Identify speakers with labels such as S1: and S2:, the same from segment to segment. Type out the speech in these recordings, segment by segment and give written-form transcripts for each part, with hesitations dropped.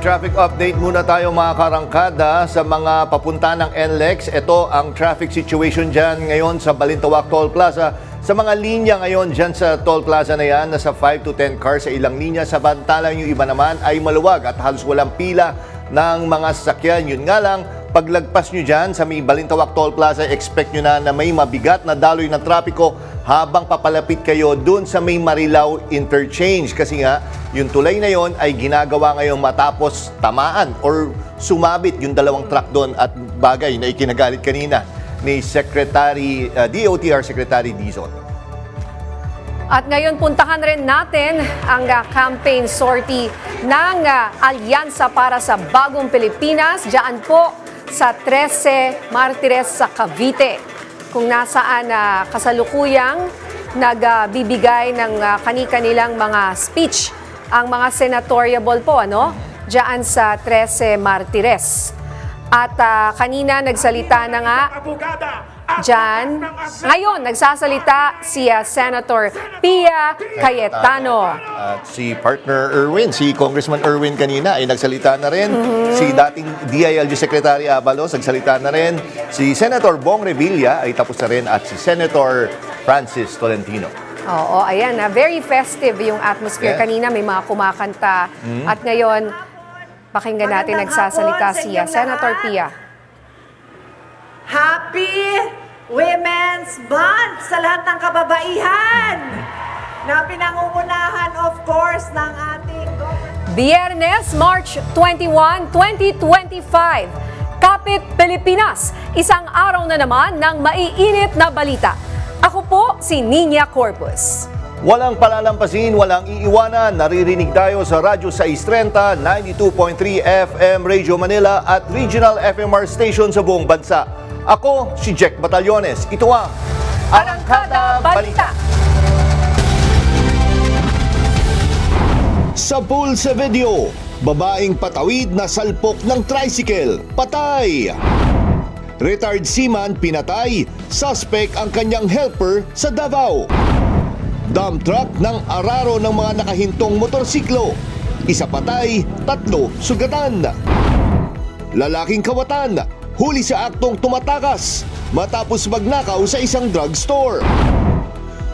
S1: traffic update muna tayo mga karangkada sa mga papunta ng NLEX. Ito ang traffic situation dyan ngayon sa Balintawak Toll Plaza. Sa mga linya ngayon dyan sa Toll Plaza na yan, nasa 5 to 10 cars sa ilang linya. Sa bantalang yung iba naman ay maluwag at halos walang pila ng mga sasakyan. Yun nga lang, paglagpas nyo dyan sa may Balintawak Toll Plaza, expect nyo na may mabigat na daloy ng trapiko habang papalapit kayo dun sa may Marilao Interchange. Kasi nga, yung tulay na yon ay ginagawa ngayon matapos tamaan or sumabit yung dalawang truck doon at bagay na ikinagalit kanina ni Secretary DOTR Secretary Dizon.
S2: At ngayon puntahan rin natin ang campaign sortie ng Alyansa para sa Bagong Pilipinas diyan po sa 13 Martires sa Cavite, kung nasaan kasalukuyang nagbibigay ng kani-kanilang mga speech ang mga senatoriable po diyan sa 13 Martires. At kanina nagsalita na nga diyan. Ngayon, nagsasalita si Senator Pia Cayetano.
S1: At si partner Erwin, si Congressman Erwin kanina ay nagsalita na rin. Si dating DILG Secretary Abalos, nagsalita na rin. Si Senator Bong Revilla ay tapos na rin at si Senator Francis Tolentino.
S2: Oo, ayan. Very festive yung atmosphere.
S1: Yeah.
S2: Kanina may mga kumakanta. At ngayon, pakinggan natin nagsasalita si Senator Pia.
S3: Happy Women's Month sa lahat ng kababaihan na pinangungunahan, of course, ng ating government.
S2: Biyernes, March 21, 2025. Kapit Pilipinas, isang araw na naman ng maiinit na balita. Ako po si Nina Corpus.
S1: Walang palalampasin, walang iiwanan. Naririnig tayo sa Radyo 630, 92.3 FM Radio Manila at Regional FMR Station sa buong bansa. Ako si Jack Batallones. Ito ang
S2: Arangkada Balita.
S1: Sa pool sa video, babaeng patawid na salpok ng tricycle. Patay! Retired seaman pinatay, suspect ang kanyang helper sa Davao. Dump truck ng araro ng mga nakahintong motorsiklo. Isa patay, 3 sugatan. Lalaking kawatan, huli sa aktong tumatakas matapos magnakaw sa isang drugstore.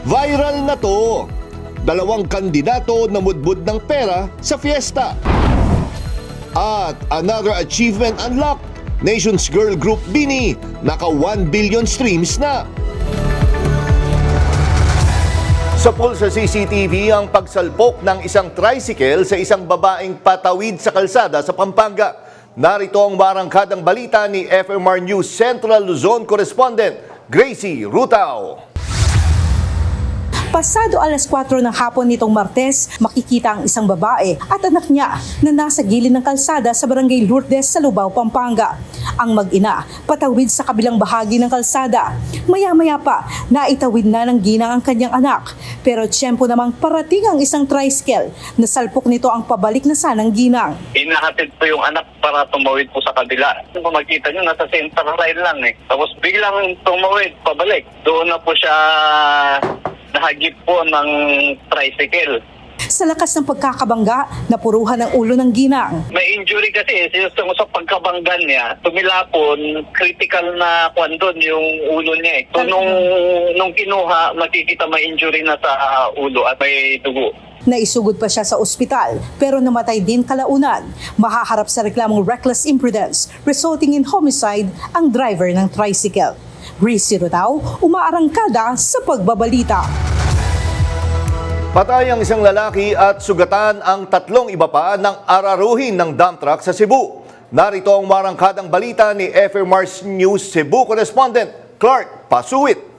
S1: Viral na to. 2 kandidato na mudbud ng pera sa fiesta. At another achievement unlocked. Nations Girl Group Bini, naka 1 billion streams na. Sa pool sa CCTV ang pagsalpok ng isang tricycle sa isang babaeng patawid sa kalsada sa Pampanga. Narito ang marangkadang balita ni FMR News Central Luzon correspondent Gracie Rutao.
S4: Pasado alas 4 ng hapon nitong Martes, makikita ang isang babae at anak niya na nasa gilid ng kalsada sa Barangay Lourdes sa Lubao, Pampanga. Ang mag-ina, patawid sa kabilang bahagi ng kalsada. Maya-maya pa, naitawid na ng ginang ang kanyang anak. Pero tiyempo namang parating ang isang tricycle. Nasalpok nito ang pabalik na sanang ginang.
S5: Inahatid po yung anak para tumawid po sa kabila. Kung makita nyo, nasa center line lang Tapos biglang tumawid, pabalik. Doon na po siya nahagip po ng tricycle.
S4: Sa lakas ng pagkakabangga, napuruhan ang ulo ng ginang.
S5: May injury kasi, sa pagkabanggan niya, tumilapon, critical na doon yung ulo niya. So nung kinuha, makikita may injury na sa ulo at may dugo.
S4: Naisugod pa siya sa ospital pero namatay din kalaunan. Mahaharap sa reklamong reckless imprudence resulting in homicide ang driver ng tricycle. Gracie Rutao, umaarangkada sa pagbabalita.
S1: Patay ang isang lalaki at sugatan ang 3 iba pa ng araruhin ng dump truck sa Cebu. Narito ang marangkadang balita ni FMR News Cebu correspondent Clark Pasuit.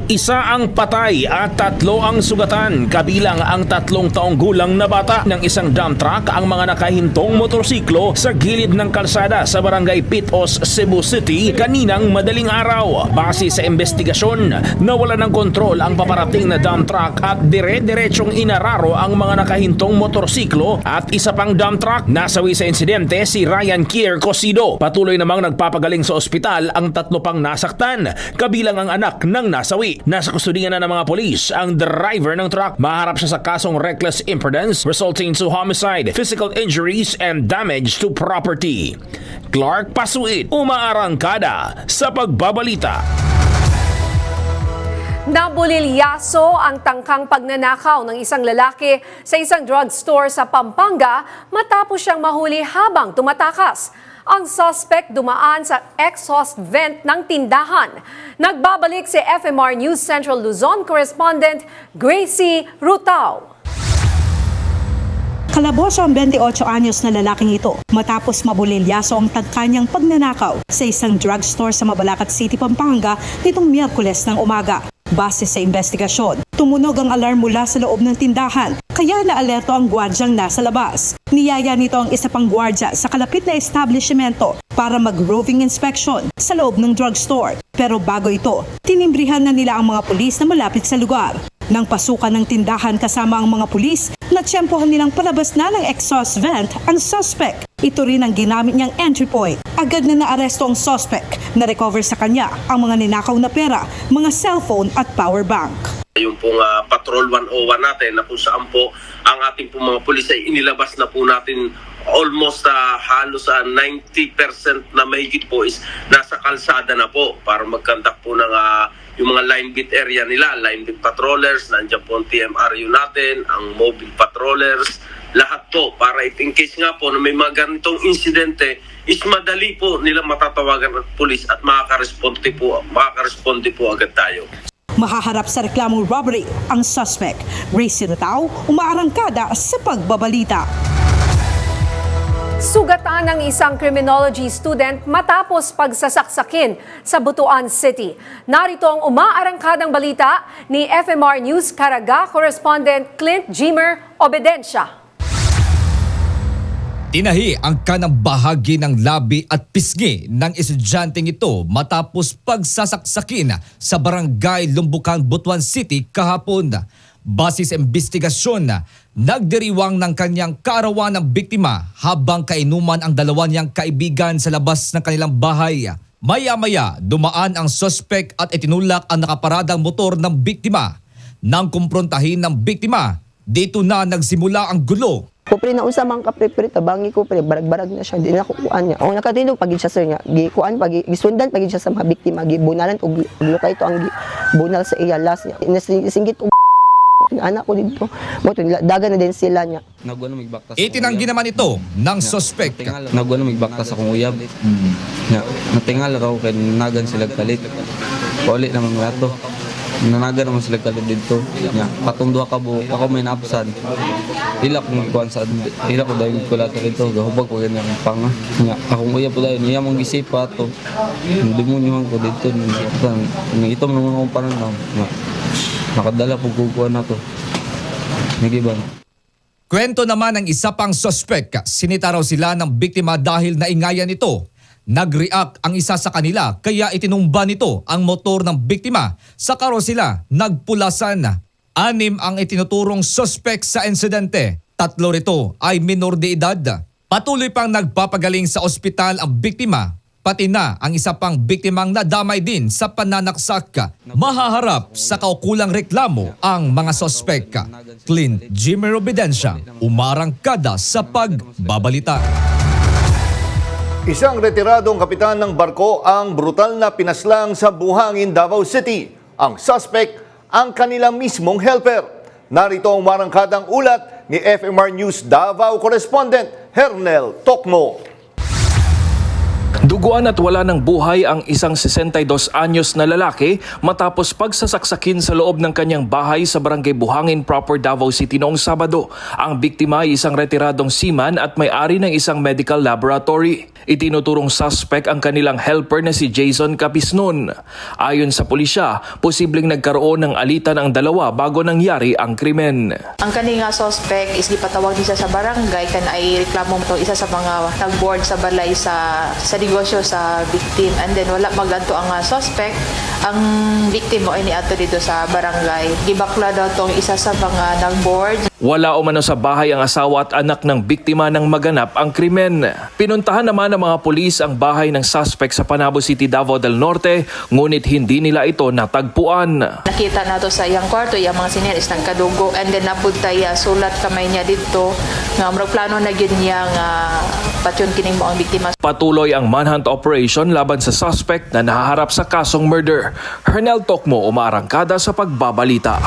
S6: Isa ang patay at 3 ang sugatan, kabilang ang 3 taong gulang na bata ng isang dump truck ang mga nakahintong motorsiklo sa gilid ng kalsada sa Barangay Pitos, Cebu City kaninang madaling araw. Base sa investigasyon, nawala ng kontrol ang paparating na dump truck at dire-diretsong inararo ang mga nakahintong motorsiklo at isa pang dump truck. Nasawi sa insidente si Ryan Kier Cosido. Patuloy namang nagpapagaling sa ospital ang 3 pang nasaktan, kabilang ang anak ng nasawi. property. Nasa kustodiya na ng mga polis ang driver ng truck. Maharap siya sa kasong reckless imprudence resulting to homicide, physical injuries, and damage to property. Clark Pasuit, umaarangkada sa pagbabalita.
S2: Nabulilyaso ang tangkang pagnanakaw ng isang lalaki sa isang drugstore sa Pampanga matapos siyang mahuli habang tumatakas. Ang suspect dumaan sa exhaust vent ng tindahan. Nagbabalik si FMR News Central Luzon correspondent Gracie Rutao.
S4: Kalaboso ang 28 anyos na lalaking ito matapos mabulilyaso ang tangkanyang pagnanakaw sa isang drugstore sa Mabalacat City, Pampanga nitong Miyerkules ng umaga. Base sa investigasyon, tumunog ang alarm mula sa loob ng tindahan, kaya naalerto ang gwardyang nasa labas. Niyaya nito ang isa pang gwardya sa kalapit na establishmento para mag-roving inspection sa loob ng drugstore. Pero bago ito, tinimbrihan na nila ang mga pulis na malapit sa lugar. Nang pasukan ng tindahan kasama ang mga pulis, natsyempohan nilang palabas na ng exhaust vent ang suspect. Ito rin ang ginamit niyang entry point. Agad na naaresto ang suspect. Na-recover sa kanya ang mga ninakaw na pera, mga cellphone at power bank.
S7: Yung pong Patrol 101 natin na kung saan po ang ating pong mga pulis ay inilabas na po natin almost halos 90% na mahigit po is nasa kalsada na po para mag-conduct po ng yung mga line beat area nila, line beat patrollers, nandiyan po ang TMRU natin, ang mobile patrollers, lahat po para in case nga po na may mga ganitong insidente is madali po nila matatawagan ng pulis at makakaresponde po agad tayo.
S4: Mahaharap sa reklamong robbery ang suspect. Gracie Rutao, umaarangkada sa pagbabalita.
S2: Sugatan ng isang criminology student matapos pagsasaksakin sa Butuan City. Narito ang umaarangkadang balita ni FMR News Caraga correspondent Clint Jimer Obedencia.
S8: Tinahi ang kanang bahagi ng labi at pisngi ng estudyanteng ito matapos pagsasaksakin sa barangay Lumbukan, Butuan City kahapon. Base sa investigasyon, nagdiriwang ng kanyang kaarawan ng biktima habang kainuman ang dalawa niyang kaibigan sa labas ng kanilang bahay. Maya-maya, dumaan ang suspect at itinulak ang nakaparadang motor ng biktima. Nang kumprontahin ng biktima, dito na nagsimula ang gulo.
S9: Kupre na unsa man ka pre tabangi ko pre barag-barag na siya di na kuan niya. O nakatindog pagid siya sir niya. Gikuan pagi gisundan pagid siya sa mga biktima gibunalan og lukay to ang bunal sa iya last niya. Inasinggit og anak ko dito. Mo to dagan na din sila niya.
S8: Itinanggi naman ito ng suspect.
S10: Nagwala magbaktas akong uyab. Natingal raw kay nagan sila kalit. Pauli naman nga to. Nanagan naman sila kalit dito. Patong duha ka buok ako may napsan. Ila kong ikuan sa ila ko dahil ko lato dito. Gahubag ko ganyan ang panga. Akong uyab po dahil niya mong gisipa to. Demonyohan ko dito. Ito mo naman akong pananaw. Nakadala po kukuha na to. Nagiban.
S8: Kwento naman ng isa pang suspect, sinita raw sila ng biktima dahil naingayan ito. Nag-react ang isa sa kanila kaya itinumba nito ang motor ng biktima. Saka raw sila nagpulasan. 6 ang itinuturong suspect sa insidente. 3 rito ay minor de edad. Patuloy pang nagpapagaling sa ospital ang biktima. Pati na ang isa pang biktimang nadamay din sa pananaksak. Mahaharap sa kaukulang reklamo ang mga suspect. Clint Jimer Obedencia, umarangkada sa pagbabalita.
S1: Isang retiradong kapitan ng barko ang brutal na pinaslang sa Buhangin, Davao City. Ang suspect, ang kanilang mismong helper. Narito ang marangkadang ulat ni FMR News Davao correspondent Hernel Tokmo.
S11: Duguan at wala ng buhay ang isang 62 anyos na lalaki matapos pagsasaksakin sa loob ng kanyang bahay sa Barangay Buhangin proper Davao City noong Sabado. Ang biktima ay isang retiradong seaman at may-ari ng isang medical laboratory. Itinuturong suspect ang kanilang helper na si Jason Capisnon. Ayon sa pulisya, posibleng nagkaroon ng alitan ang dalawa bago nangyari ang krimen.
S12: Ang kaninga suspect is gipatawag isa sa barangay kan ay reklamo mo isa sa mga nag-board sa balay sa negosyo sa victim, and then wala magadto ang suspect. Ang victim mo ay niadto dito sa barangay. Gibakla daw tong isa sa mga nag-board.
S11: Wala umano sa bahay ang asawa at anak ng biktima nang maganap ang krimen. Pinuntahan naman ng mga pulis ang bahay ng suspect sa Panabo City, Davao del Norte, ngunit hindi nila ito natagpuan.
S12: Nakita na to sa iyang kwarto, iyang mga sineris ng kadugo, and then napunta sulat kamay niya dito nga murag plano na gyud niya nga patyon kining moang biktima.
S11: Patuloy ang manhunt operation laban sa suspect na nahaharap sa kasong murder. Hernel Tokmo, umaarangkada sa pagbabalita.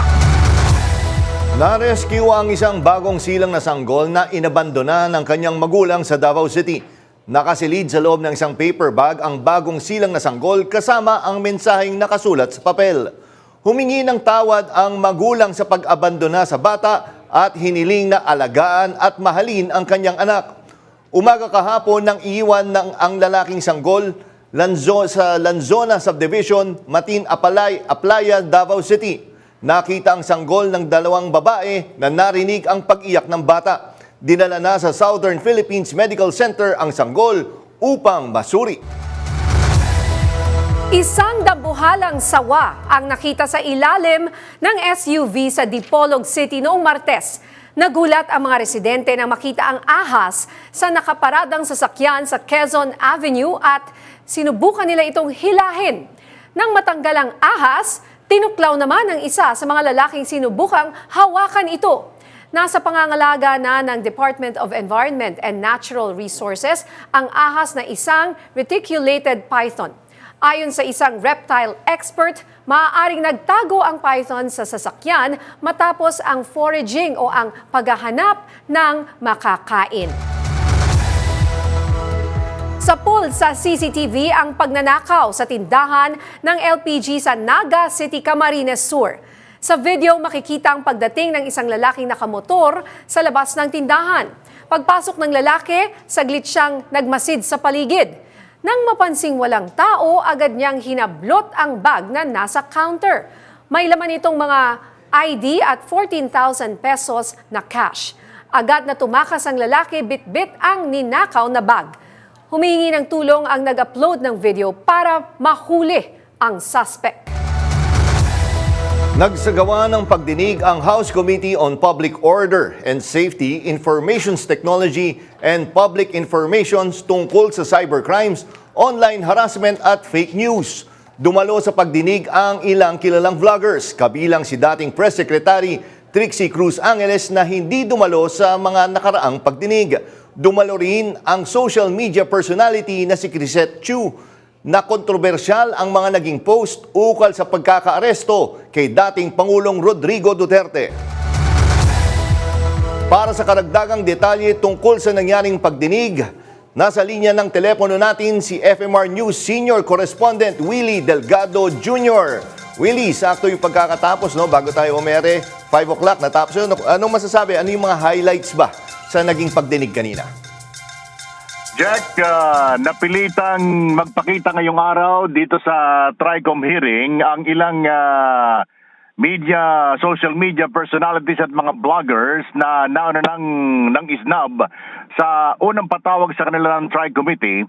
S1: Na-rescue ang isang bagong silang na sanggol na inabandona ng kanyang magulang sa Davao City. Nakasilid sa loob ng isang paper bag ang bagong silang na sanggol kasama ang mensaheng nakasulat sa papel. Humingi ng tawad ang magulang sa pag-abandona sa bata at hiniling na alagaan at mahalin ang kanyang anak. Umaga kahapon nang iiwan ng ang lalaking sanggol sa Lanzona Subdivision, Matin Aplaya, Davao City. Nakita ang sanggol ng dalawang babae na narinig ang pag-iyak ng bata. Dinala na sa Southern Philippines Medical Center ang sanggol upang masuri.
S2: Isang dambuhalang sawa ang nakita sa ilalim ng SUV sa Dipolog City noong Martes. Nagulat ang mga residente na makita ang ahas sa nakaparadang sasakyan sa Quezon Avenue at sinubukan nila itong hilahin. Nang matanggal ang ahas, tinuklaw naman ng isa sa mga lalaking sinubukang hawakan ito. Nasa pangangalaga na ng Department of Environment and Natural Resources ang ahas na isang reticulated python. Ayon sa isang reptile expert, maaaring nagtago ang python sa sasakyan matapos ang foraging o ang paghahanap ng makakain. Sa pool sa CCTV ang pagnanakaw sa tindahan ng LPG sa Naga City, Camarines Sur. Sa video makikita ang pagdating ng isang lalaking nakamotor sa labas ng tindahan. Pagpasok ng lalaki, saglit siyang nagmasid sa paligid. Nang mapansing walang tao, agad niyang hinablot ang bag na nasa counter. May laman itong mga ID at 14,000 pesos na cash. Agad na tumakas ang lalaki, bit-bit ang ninakaw na bag. Humihingi ng tulong ang nag-upload ng video para mahuli ang suspect.
S1: Nagsagawa ng pagdinig ang House Committee on Public Order and Safety, Informations Technology and Public Informations tungkol sa cybercrimes, online harassment at fake news. Dumalo sa pagdinig ang ilang kilalang vloggers, kabilang si dating Press Secretary Trixie Cruz Angeles na hindi dumalo sa mga nakaraang pagdinig. Dumalo rin ang social media personality na si Crisette Chu na kontrobersyal ang mga naging post ukol sa pagkakaaresto kay dating Pangulong Rodrigo Duterte. Para sa karagdagang detalye tungkol sa nangyaring pagdinig, nasa linya ng telepono natin si FMR News Senior Correspondent Willie Delgado Jr. Willie, sakto yung pagkakatapos, no? Bago tayo umere, 5 o'clock natapos yun. Anong masasabi? Ano yung mga highlights ba sa naging pagdinig kanina?
S13: Jack, napilitang magpakita ngayong araw dito sa TRICOM hearing ang ilang social media personalities at mga bloggers na nauna ng isnab sa unang patawag sa kanila ng TRICOM Committee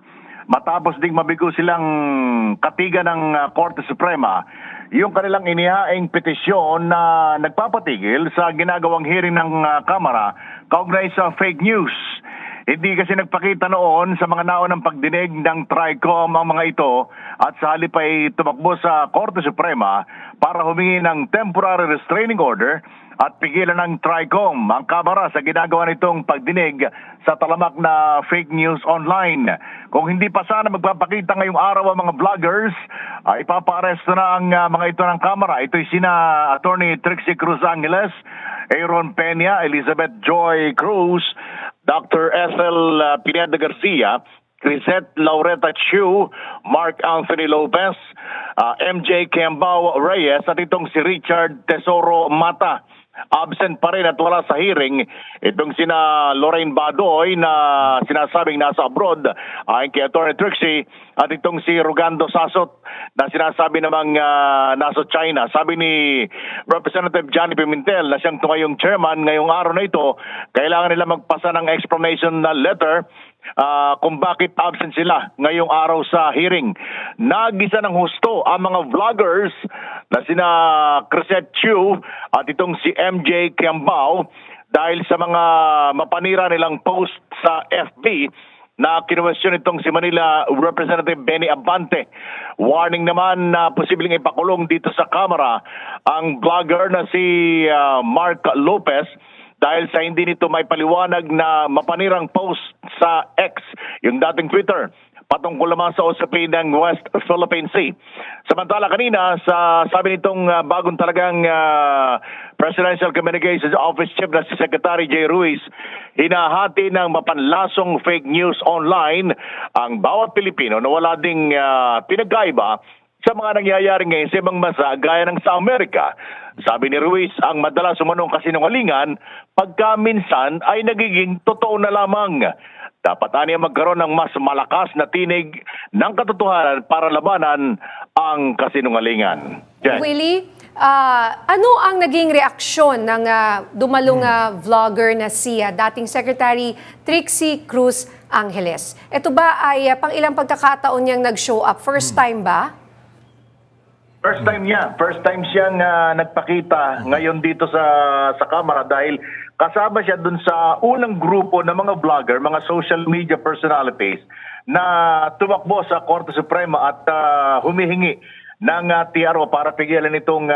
S13: matapos ding mabigo silang katigan ng Korte Suprema yung kanilang inihaing petisyon na nagpapatigil sa ginagawang hearing ng Kamara kaugnay sa fake news. Hindi kasi nagpakita noon sa mga naunang pagdinig ng TRICOM ang mga ito at sa halip ay tumakbo sa Korte Suprema para humingi ng temporary restraining order at pigilan ng TRICOM ang Kamara sa ginagawa nitong pagdinig sa talamak na fake news online. Kung hindi pa sana magpapakita ngayong araw ang mga vloggers, ipapaaresto na ang mga ito ng Kamara. Ito'y sina Attorney Trixie Cruz Angeles, Aaron Peña, Elizabeth Joy Cruz, Dr. Ethel Pineda Garcia, Crisette Laureta Chu, Mark Anthony Lopez, MJ Cambao Reyes at itong si Richard Tesoro Mata. Absent pa rin at wala sa hearing itong sina Lorraine Badoy na sinasabing nasa abroad ayon kay Attorney Trixie at itong si Rugando Sasot na sinasabi namang nasa China. Sabi ni Representative Johnny Pimentel na siyang tungayong chairman ngayong araw na ito, kailangan nila magpasa ng explanation na letter kung bakit absent sila ngayong araw sa hearing. Nagisa ng husto ang mga vloggers na sina Crisette Chu at itong si MJ Cambao dahil sa mga mapanira nilang post sa FB na kinuwestiyon itong si Manila Representative Benny Abante. Warning naman na posibleng ipakulong dito sa Kamara ang vlogger na si Mark Lopez dahil sa hindi nito may paliwanag na mapanirang post sa X, yung dating Twitter, patungkol naman sa usapin ng West Philippine Sea. Samantala kanina, sabi nitong bagong talagang Presidential Communications Office Chief na si Secretary Jay Ruiz, hinahati ng mapanlasong fake news online ang bawat Pilipino na wala ding pinagkaiba sa mga nangyayari ngayon sa ibang bansa gaya ng sa Amerika. Sabi ni Ruiz, ang madalas umanong kasinungalingan pagka minsan ay nagiging totoo na lamang. Dapat aniya magkaroon ng mas malakas na tinig ng katotohanan para labanan ang kasinungalingan. Jen.
S2: Willie, ano ang naging reaksyon ng dumalong vlogger na si dating Secretary Trixie Cruz Angeles? Ito ba ay pang ilang pagkakataon niyang nag-show up? First time ba?
S13: First time niya. First time siyang nagpakita ngayon dito sa Kamara dahil kasama siya dun sa unang grupo ng mga vlogger, mga social media personalities na tumakbo sa Korte Suprema at humihingi ng TRO para pigilan itong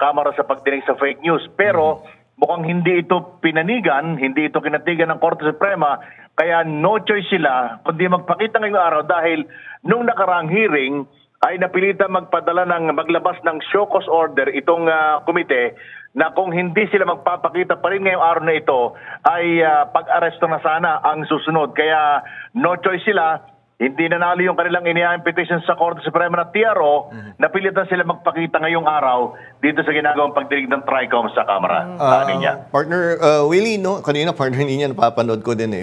S13: Kamara sa pagdinig sa fake news. Pero mukhang hindi ito pinanigan, hindi ito kinatigan ng Korte Suprema, kaya no choice sila kundi magpakita ngayong araw dahil nung nakaraang hearing ay napilitan maglabas ng show cause order itong komite na kung hindi sila magpapakita pa rin ngayong araw na ito ay pag-aresto na sana ang susunod. Kaya no choice sila, hindi nanalo yung kanilang inihaing petition sa Korte Suprema na TRO, napilitan sila magpakita ngayong araw dito sa ginagawang pagdinig ng TRICOM sa Kamara.
S1: Partner Willie, no? Kanina partner niya napapanood ko din eh.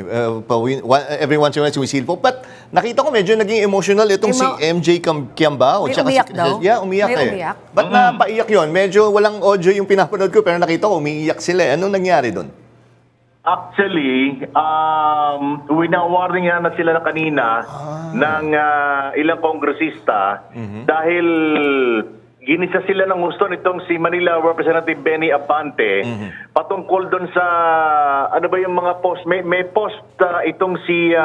S1: Every once in a while sumisilpo. But nakita ko medyo naging emotional itong si MJ Kiambao.
S2: May umiyak daw?
S1: Yeah, umiyak
S2: May
S1: eh.
S2: umiyak?
S1: Ba't napaiyak yun? Medyo walang audio yung pinapanood ko pero nakita ko umiiyak sila eh. Anong nangyari doon?
S13: Actually, winawarning na sila na kanina ng ilang kongresista dahil ginisa sila ng gusto nitong si Manila Representative Benny Abante patungkol doon sa ano ba yung mga post, may post itong si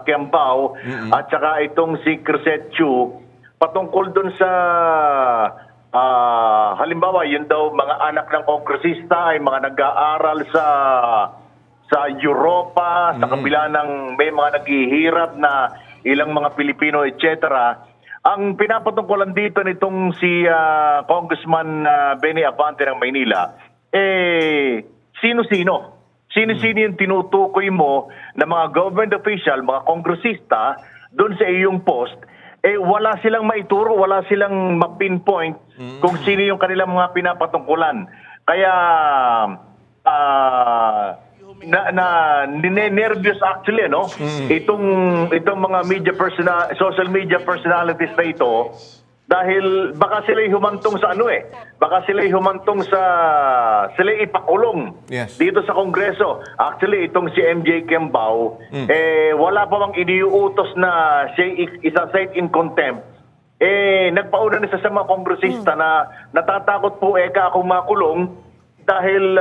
S13: Kiambao at saka itong si Crisette Chu patungkol doon sa halimbawa yun daw mga anak ng kongresista ay mga nag-aaral sa Europa, sa kabila ng may mga naghihirap na ilang mga Pilipino, etc. Ang pinapatungkulan dito nitong si Congressman Benny Abante ng Maynila, sino-sino? Sino-sino yung tinutukoy mo na mga government official, mga kongresista, doon sa iyong post, wala silang maituro, wala silang ma-pinpoint kung sino yung kanilang mga pinapatungkulan. Kaya, nervous actually no itong mga social media personalities na ito dahil baka sila humantong sa baka sila humantong sa sila ipakulong dito sa Kongreso. Actually itong si MJ Kiambao wala pa bang iniuutos na siya isa-cite in contempt. Nagpauna na sa mga kongresista na natatakot po akong makulong dahil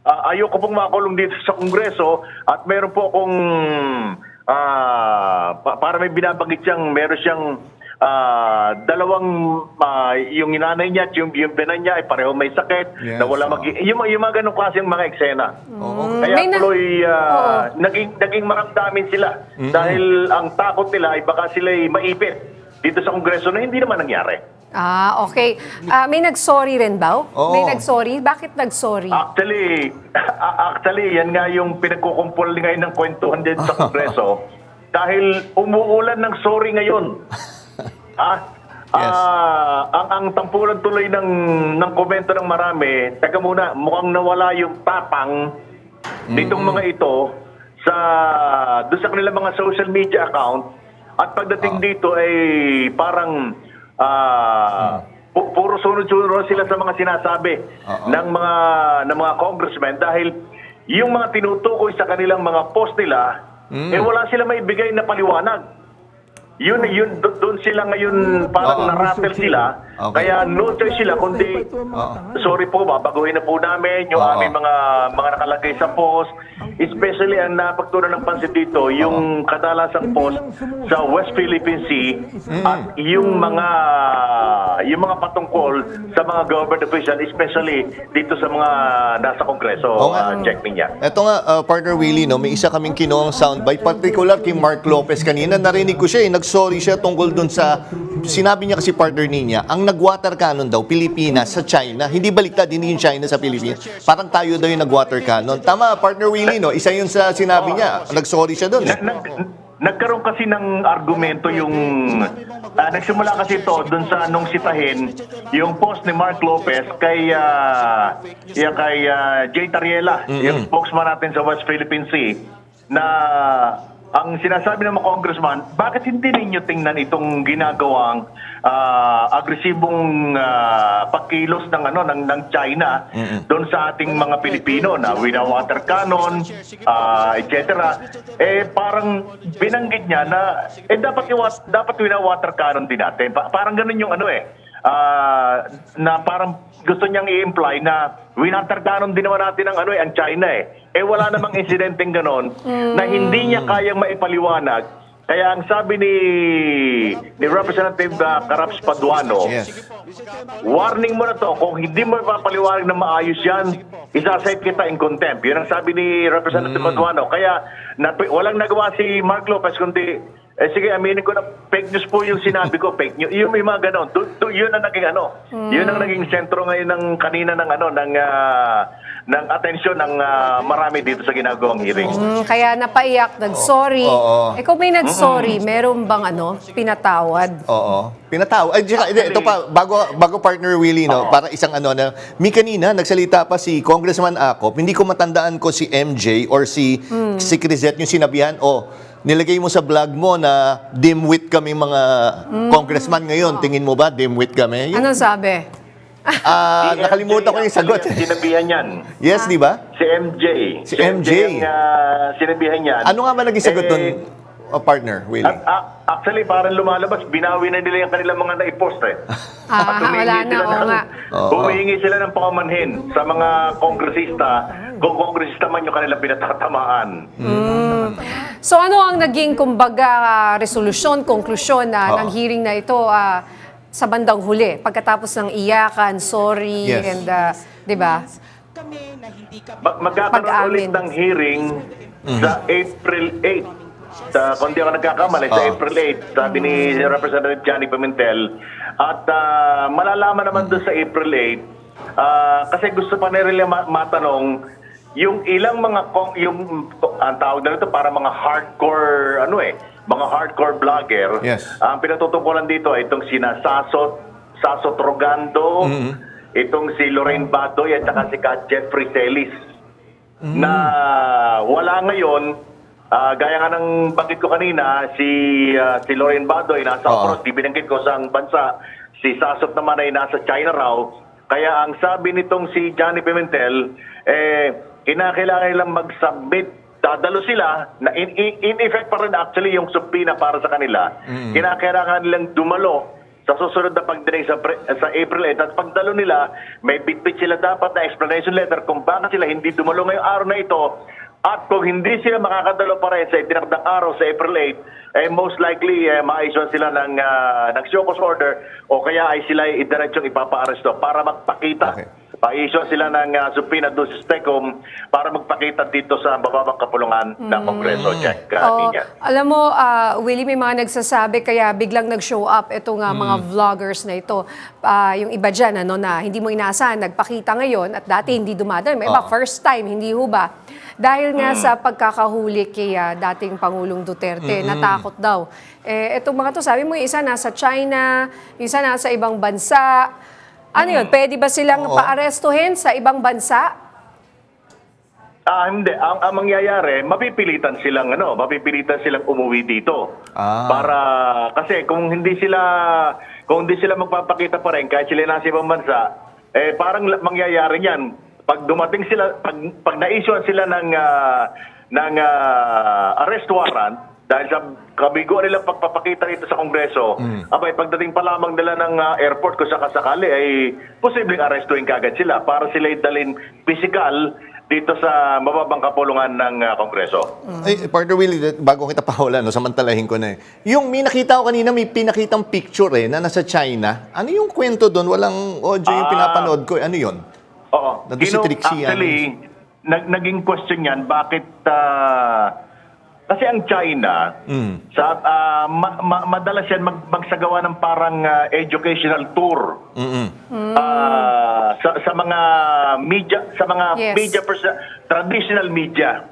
S13: ayoko pong makulong dito sa Kongreso at meron po akong para may binabanggit siyang meron siyang dalawang yung inanay niya at yung binan niya ay pareho may sakit na wala yung mga ganong klaseng mga eksena. Kaya tuloy naging maramdamin sila dahil ang takot nila ay baka sila ay maipit dito sa Kongreso na hindi naman nangyari.
S2: Okay. May nag-sorry rin ba? May nag-sorry? Bakit nag-sorry?
S13: Actually, yan nga yung pinagkukumpul ngayon ng kwentuhan din sa Kongreso. Dahil umuulan ng sorry ngayon. Ang tampulan tuloy ng komento ng marami, teka muna, mukhang nawala yung tapang nitong mga ito doon sa kanilang mga social media account. At pagdating dito ay parang puro sunod-sunod sila sa mga sinasabi ng mga congressmen dahil yung mga tinutukoy sa kanilang mga post nila wala sila maibigay na paliwanag. Doon sila ngayon parang naratel sila. Kaya no choice sila kundi sorry po, babaguhin na po namin yung aming mga nakalagay sa post. Especially ang napagtunan ng pansin dito, yung kadalasang post sa West Philippine Sea at yung mga patungkol sa mga government official, especially dito sa mga nasa Kongreso. Check niya.
S1: Ito nga, partner Willie, no, may isa kaming kinuhang soundbite, particular kay Mark Lopez kanina. Narinig ko siya, nag-sorry siya tungkol dun sa, sinabi niya kasi partner niya, ang nag-water cannon daw, Pilipinas sa China. Hindi baliktad, hindi yung China sa Pilipinas. Parang tayo daw yung nag-water cannon. Tama, partner Willie, no? Isa yun sa sinabi niya. Nag-sorry siya dun.
S13: Nagkaroon kasi ng argumento yung nagsimula kasi ito doon sa nung sitahin yung post ni Mark Lopez kay Jay Tariela, yung spokesman natin sa West Philippine Sea, na ang sinasabi ng mga congressman, bakit hindi ninyo tingnan itong ginagawang agresibong pagkilos ng China doon sa ating mga Pilipino na wina-water cannon, etc. Parang binanggit niya na dapat wina-water cannon din natin. Parang ganun yung na parang gusto niyang i-imply na winawater cannon din naman natin ang China wala namang insidenteng ganon na hindi niya kayang maipaliwanag. Kaya ang sabi ni Representative Caraps Paduano, warning mo na to, kung hindi mo ipapaliwanag na maayos yan, isasite kita in contempt. Yun ang sabi ni Representative Paduano. Kaya walang nagawa si Mark Lopez kundi, sige, aminin ko na fake news po yung sinabi ko, fake news. Yung may mga ganon. Yun ang naging yun ang naging sentro ngayon ng kanina ng atensyon ng marami dito sa ginagawang hearing.
S2: Kaya napaiyak, nag-sorry. Kung may nag-sorry, meron bang pinatawad?
S1: Oo. Pinatawad. Ito pa, bago partner Willie, no, para isang na, may kanina, nagsalita pa si Congressman Acop, hindi ko matandaan ko si MJ or si Crisette yung sinabihan, nilagay mo sa vlog mo na dimwit kami mga congressman ngayon. Tingin mo ba dimwit kami?
S2: Anong sabi?
S1: Nakalimutan ko yung sagot.
S13: Sinabihan yan.
S1: Yes, di ba?
S13: Si MJ.
S1: Si MJ.
S13: Sinabihan yan.
S1: Ano nga ba naging sagot doon, partner, Willie?
S13: Actually, parang lumalabas, binawi na nila yung kanilang mga na-post
S2: wala na,
S13: Humihingi sila ng pakamanhin sa mga kongresista, kung kongresista man yung kanilang pinatatamaan.
S2: So ano ang naging, kumbaga, resolusyon, konklusyon ng hearing na ito sa bandang huli, pagkatapos ng iyakan, sorry, and, di ba?
S13: Magkakaroon ulit ng hearing sa April 8. Kung di ako nagkakamali, sa April 8, sabi ni Representative Johnny Pimentel. At malalaman naman doon sa April 8, kasi gusto pa nila matanong, yung ilang mga, ang tawag na ito, para mga hardcore, mga hardcore vlogger. Ang pinatutukulan dito ay itong sina Sasot Rogando, itong si Lorraine Badoy at saka si Jeffrey Celis. Na wala ngayon, gaya nga ng banggit ko kanina, si Lorraine Badoy nasa abroad, di binanggit ko sa bansa, si Sasot naman ay nasa China raw. Kaya ang sabi nitong si Johnny Pimentel, kinakailangan nilang mag-submit. Dadalo sila, na in effect pa rin actually yung subpoena para sa kanila. Kinakailangan nilang dumalo sa susunod na pagdinig sa April 8. At pagdalo nila, may bitbit sila dapat na explanation letter kung bakit sila hindi dumalo ngayong araw na ito. At kung hindi sila makakadalo pa rin sa itinakdang araw sa April 8, most likely ma-issue sila ng show cause order o kaya ay sila idiretsong ipapa-aresto para magpakita. Pa-issue sila ng subpoena doon sa STECOM para magpakita dito sa bababang kapulungan ng Kongreso. Check niya.
S2: Alam mo, Willie, may mga nagsasabi kaya biglang nag-show up itong mga vloggers na ito. Yung iba dyan, na hindi mo inaasahan, nagpakita ngayon at dati hindi dumadaan. May iba, first time, hindi ho ba? Dahil nga sa pagkakahuli kay dating Pangulong Duterte, natakot daw. Itong mga to, sabi mo, isa nasa China, isa nasa ibang bansa. Ano yun? Pwede ba silang paarestuhin sa ibang bansa?
S13: Hindi. Ang mangyayari, mapipilitan silang umuwi dito. Para kasi kung hindi sila magpapakita pa rin kahit sila nasa ibang bansa, parang mangyayari niyan. Pag dumating sila, pag na-issuean sila ng arrest warrant, dahil sa kabigo nilang pagpapakita nito sa Kongreso, abay, pagdating pa lamang nila ng airport kung sakasakali, ay posibleng arestuin kagad sila para sila dalhin physical dito sa mababang kapulungan ng Kongreso.
S1: Partner Willie, bago kita pahulan, samantalahin ko na Yung may nakita ko kanina, may pinakitang picture na nasa China. Ano yung kwento doon? Walang audio yung pinapanood ko. Ano yun?
S13: Oo.
S1: Nandun si Trixie.
S13: Actually, naging question yan, bakit... kasi ang China, madalas yan magsagawa ng parang educational tour sa mga media, traditional media.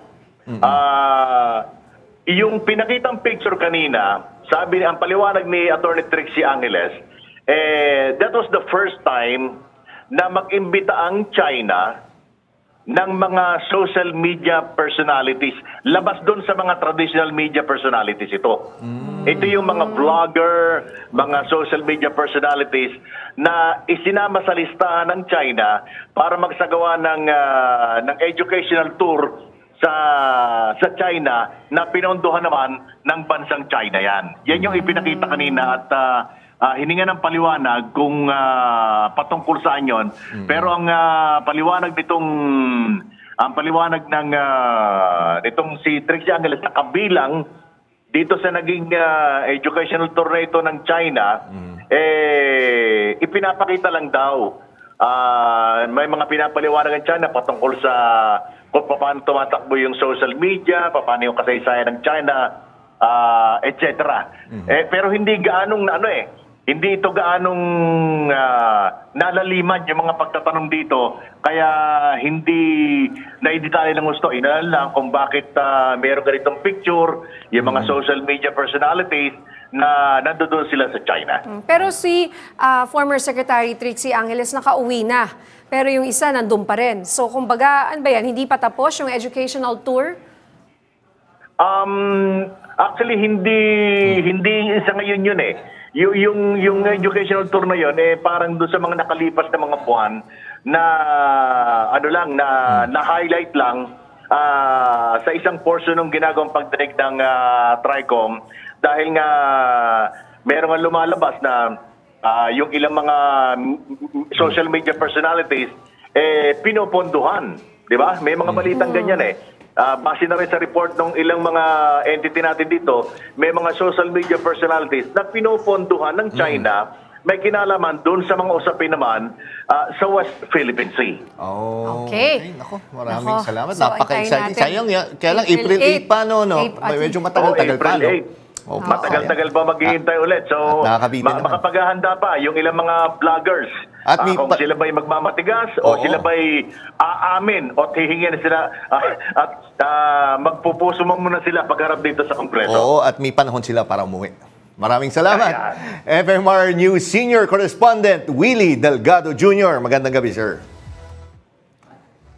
S13: Yung pinakitang picture kanina, sabi ang paliwanag ni Attorney Trixie Angeles, that was the first time na mag-imbita ang China ng mga social media personalities. Labas doon sa mga traditional media personalities ito. Ito yung mga vlogger, mga social media personalities na isinama sa listahan ng China para magsagawa ng educational tour sa China na pinondohan naman ng bansang China yan. Yan yung ipinakita kanina at hininga ng paliwanag kung patungkol saan yon. Pero ang paliwanag nitong si Trixie Angeles na kabilang dito sa naging educational tour na ito ng China, ipinapakita lang daw. May mga pinapaliwanag ng China patungkol sa kung paano tumatakbo yung social media, paano yung kasaysayan ng China, etc. Pero hindi gaanong hindi ito gaanong nalaliman yung mga pagtatanong dito, kaya hindi naidetalye ng gusto. Inalan lang kung bakit mayroong ganitong picture, yung mga social media personalities na nandoon sila sa China.
S2: Pero si former Secretary Trixie Angeles nakauwi na, pero yung isa nandun pa rin. So kumbaga, ano ba yan, hindi pa tapos yung educational tour?
S13: Actually, hindi sa ngayon yun Yung educational tour na yun, parang doon sa mga nakalipas na mga buwan na na-highlight lang sa isang portion ng ginagawang pagdinig ng TRICOM dahil nga meron nga lumalabas na yung ilang mga social media personalities pinopondohan, di ba? May mga balitang ganyan base na rin sa report ng ilang mga entity natin dito, may mga social media personalities na pinopondohan ng China, may kinalaman doon sa mga usapin naman sa West Philippine Sea.
S2: Okay.
S1: Nako, maraming salamat.
S2: So,
S1: Napaka-exciting.
S2: antayin natin.
S1: Sayang, kaya lang April 8 pa, no? Medyo matagal-tagal pa, no?
S13: Matagal-tagal pa maghihintay ulit. So, makapaghahanda pa yung ilang mga vloggers. At kung sila ba'y magmamatigas o sila ba'y aamin o hihingin sila at magpupuso muna sila pagharap dito sa Kongreso.
S1: Oo, at may panahon sila para umuwi. Maraming salamat. FMR News Senior Correspondent Willie Delgado Jr. Magandang gabi, sir.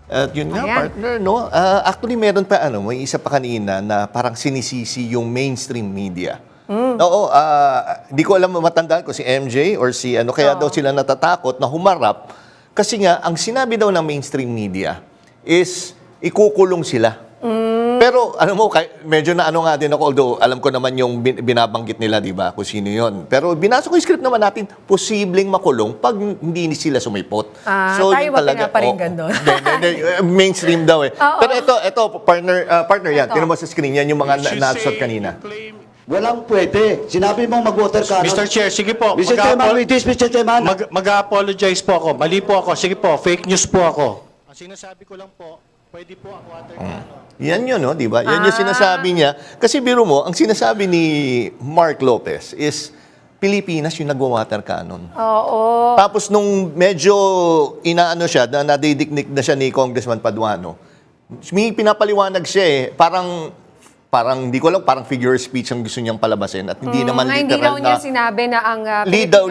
S1: At yun nga, partner, no? Actually, meron pa, may isa pa kanina na parang sinisisi yung mainstream media. Oo, di ko alam matandaan ko si MJ or si kaya daw sila natatakot na humarap kasi nga, ang sinabi daw ng mainstream media is ikukulong sila. Pero, medyo na nga din ako, although alam ko naman yung binabanggit nila, di ba, kung sino yun. Pero binasa ko yung script naman natin, posibleng makulong pag hindi sila sumipot.
S2: So, tayo ba pinaparinggan doon?
S1: Mainstream daw Pero ito partner yan. Tinan mo sa screen yan, yung mga nasot kanina.
S14: Walang pwede. Sinabi mong mag-water cannon.
S15: Mr. Chair, sige po.
S14: Mr. Chairman, with this, Mr. Chairman.
S15: Mag-apologize po ako. Mali po ako. Sige po, fake news po ako. Ang sinasabi ko lang po, pwede po ang water cannon.
S1: Yan yun, no? Di ba? Yan yung sinasabi niya. Kasi biro mo, ang sinasabi ni Mark Lopez is Pilipinas yung nagwa-water cannon.
S2: Oo.
S1: Tapos nung medyo inaano siya, nadidiknik na siya ni Congressman Paduano, may pinapaliwanag siya parang, hindi ko alam, parang figure speech ang gusto niyang palabasin at hindi naman literal
S2: hindi daw niya sinabi na ang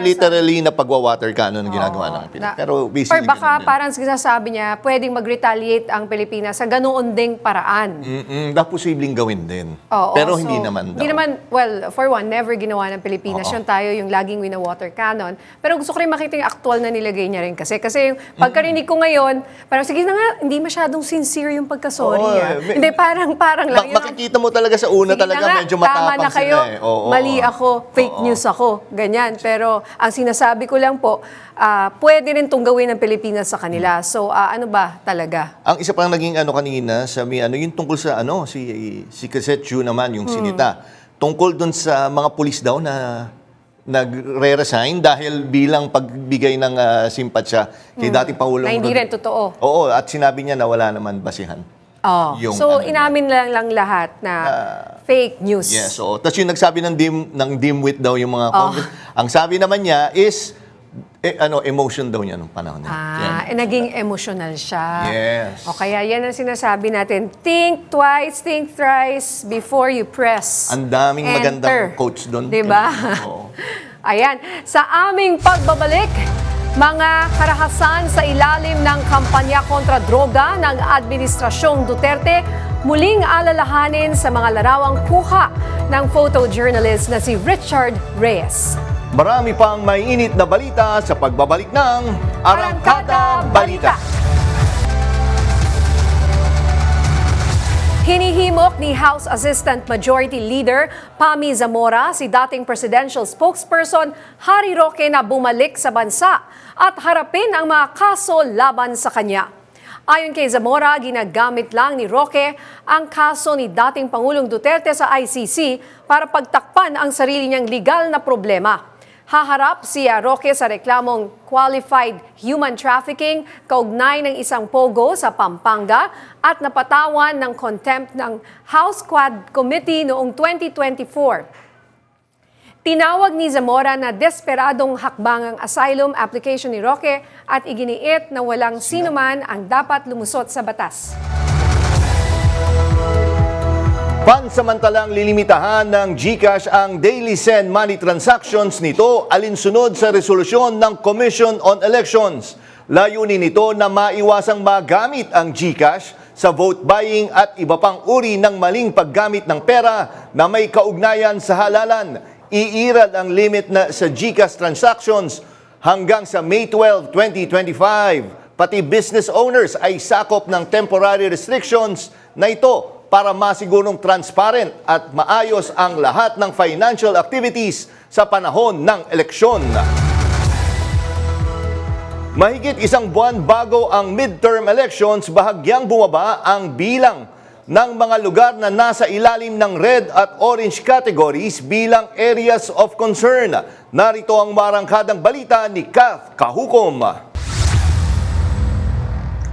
S1: literally na pagwa-water cannon ang ginagawa ng Pilipinas. Pero basically,
S2: or baka parang sinasabi niya, pwedeng mag-retaliate ang Pilipinas sa ganoon ding paraan.
S1: Posibleng gawin din.
S2: so,
S1: Pero hindi naman daw.
S2: Hindi naman, well, for one, never ginawa ng Pilipinas. Yun tayo yung laging wina-water cannon. Pero gusto ko rin makita yung actual na nilagay niya rin kasi. Kasi yung pagkarinig ko ngayon, parang sige na nga, hindi masyadong sincere yung pagka-sorry. Hindi, parang lang.
S1: Makikita mo mo talaga sa una
S2: Sige
S1: talaga
S2: na nga,
S1: medyo
S2: tama
S1: matapang
S2: na kayo.
S1: sila eh. Oo,
S2: Mali
S1: oo.
S2: ako, fake news ako, ganyan. Pero ang sinasabi ko lang po, pwede rin itong gawin ng Pilipinas sa kanila. So ano ba talaga?
S1: Ang isa pang naging kanina, yung tungkol sa si Cassette Chu naman, yung sinita. Tungkol dun sa mga pulis daw na nagre-resign dahil bilang pagbigay ng simpatsya kay dating Pangulong
S2: Na hindi rin totoo.
S1: Oo, at sinabi niya na wala naman basihan.
S2: Oh.
S1: Yung
S2: So inamin lang lahat na fake news.
S1: Yes, so tapos yung nagsabi ng dimwit daw yung mga Congress. Ang sabi naman niya is emotion daw niya nung panahon na.
S2: Naging emotional siya.
S1: Yes.
S2: O kaya yan ang sinasabi natin, think twice, think thrice before you press.
S1: Ang daming
S2: enter.
S1: magandang quotes doon.
S2: Diba?
S1: Oo.
S2: Ayan, sa aming pagbabalik, mga karahasan sa ilalim ng kampanya kontra droga ng Administrasyong Duterte, muling alalahanin sa mga larawang kuha ng photojournalist na si Richard Reyes.
S1: Marami pang mainit na balita sa pagbabalik ng Arangkada Balita.
S2: Hinihimok ni House Assistant Majority Leader Pami Zamora si dating presidential spokesperson Harry Roque na bumalik sa bansa at harapin ang mga kaso laban sa kanya. Ayon kay Zamora, ginagamit lang ni Roque ang kaso ni dating Pangulong Duterte sa ICC para pagtakpan ang sarili niyang legal na problema. Haharap si Roque sa reklamong qualified human trafficking kaugnay ng isang pogo sa Pampanga at napatawan ng contempt ng House Quad Committee noong 2024. Tinawag ni Zamora na desperadong hakbang ang asylum application ni Roque at iginiit na walang sinuman ang dapat lumusot sa batas.
S1: Pansamantalang lilimitahan ng GCash ang daily send money transactions nito alinsunod sa resolusyon ng Commission on Elections. Layunin nito na maiwasang magamit ang GCash sa vote buying at iba pang uri ng maling paggamit ng pera na may kaugnayan sa halalan. Iirad ang limit na sa GCash transactions hanggang sa May 12, 2025. Pati business owners ay sakop ng temporary restrictions na ito para masigurong transparent at maayos ang lahat ng financial activities sa panahon ng eleksyon. Mahigit isang buwan bago ang midterm elections, bahagyang bumaba ang bilang ng mga lugar na nasa ilalim ng red at orange categories bilang areas of concern. Narito ang marangkadang balita ni Kath Kahukom.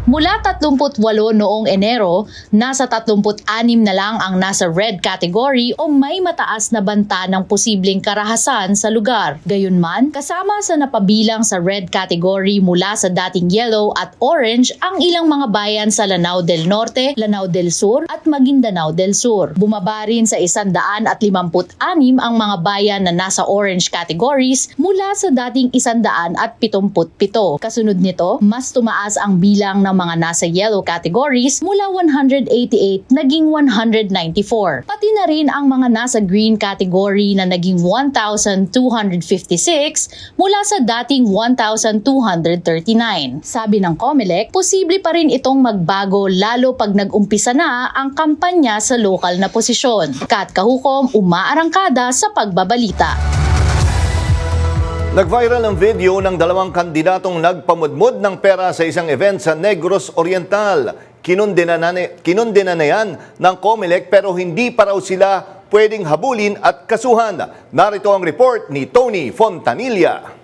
S16: Mula 38 noong Enero, nasa 36 na lang ang nasa red category o may mataas na banta ng posibleng karahasan sa lugar. Gayunman, kasama sa napabilang sa red category mula sa dating yellow at orange ang ilang mga bayan sa Lanao del Norte, Lanao del Sur at Maguindanao del Sur. Bumaba rin sa 156 ang mga bayan na nasa orange categories mula sa dating 177. Kasunod nito, mas tumaas ang bilang ng mga nasa yellow categories mula 188 naging 194. Pati na rin ang mga nasa green category na naging 1,256 mula sa dating 1,239. Sabi ng COMELEC, posible pa rin itong magbago lalo pag nag-umpisa na ang kampanya sa lokal na posisyon. Kat Kahukom, umaarangkada sa pagbabalita.
S1: Nag-viral ang video ng dalawang kandidatong nagpamudmod ng pera sa isang event sa Negros Oriental. Kinundena na yan ng COMELEC pero hindi pa raw sila pwedeng habulin at kasuhan. Narito ang report ni Tony Fontanilla.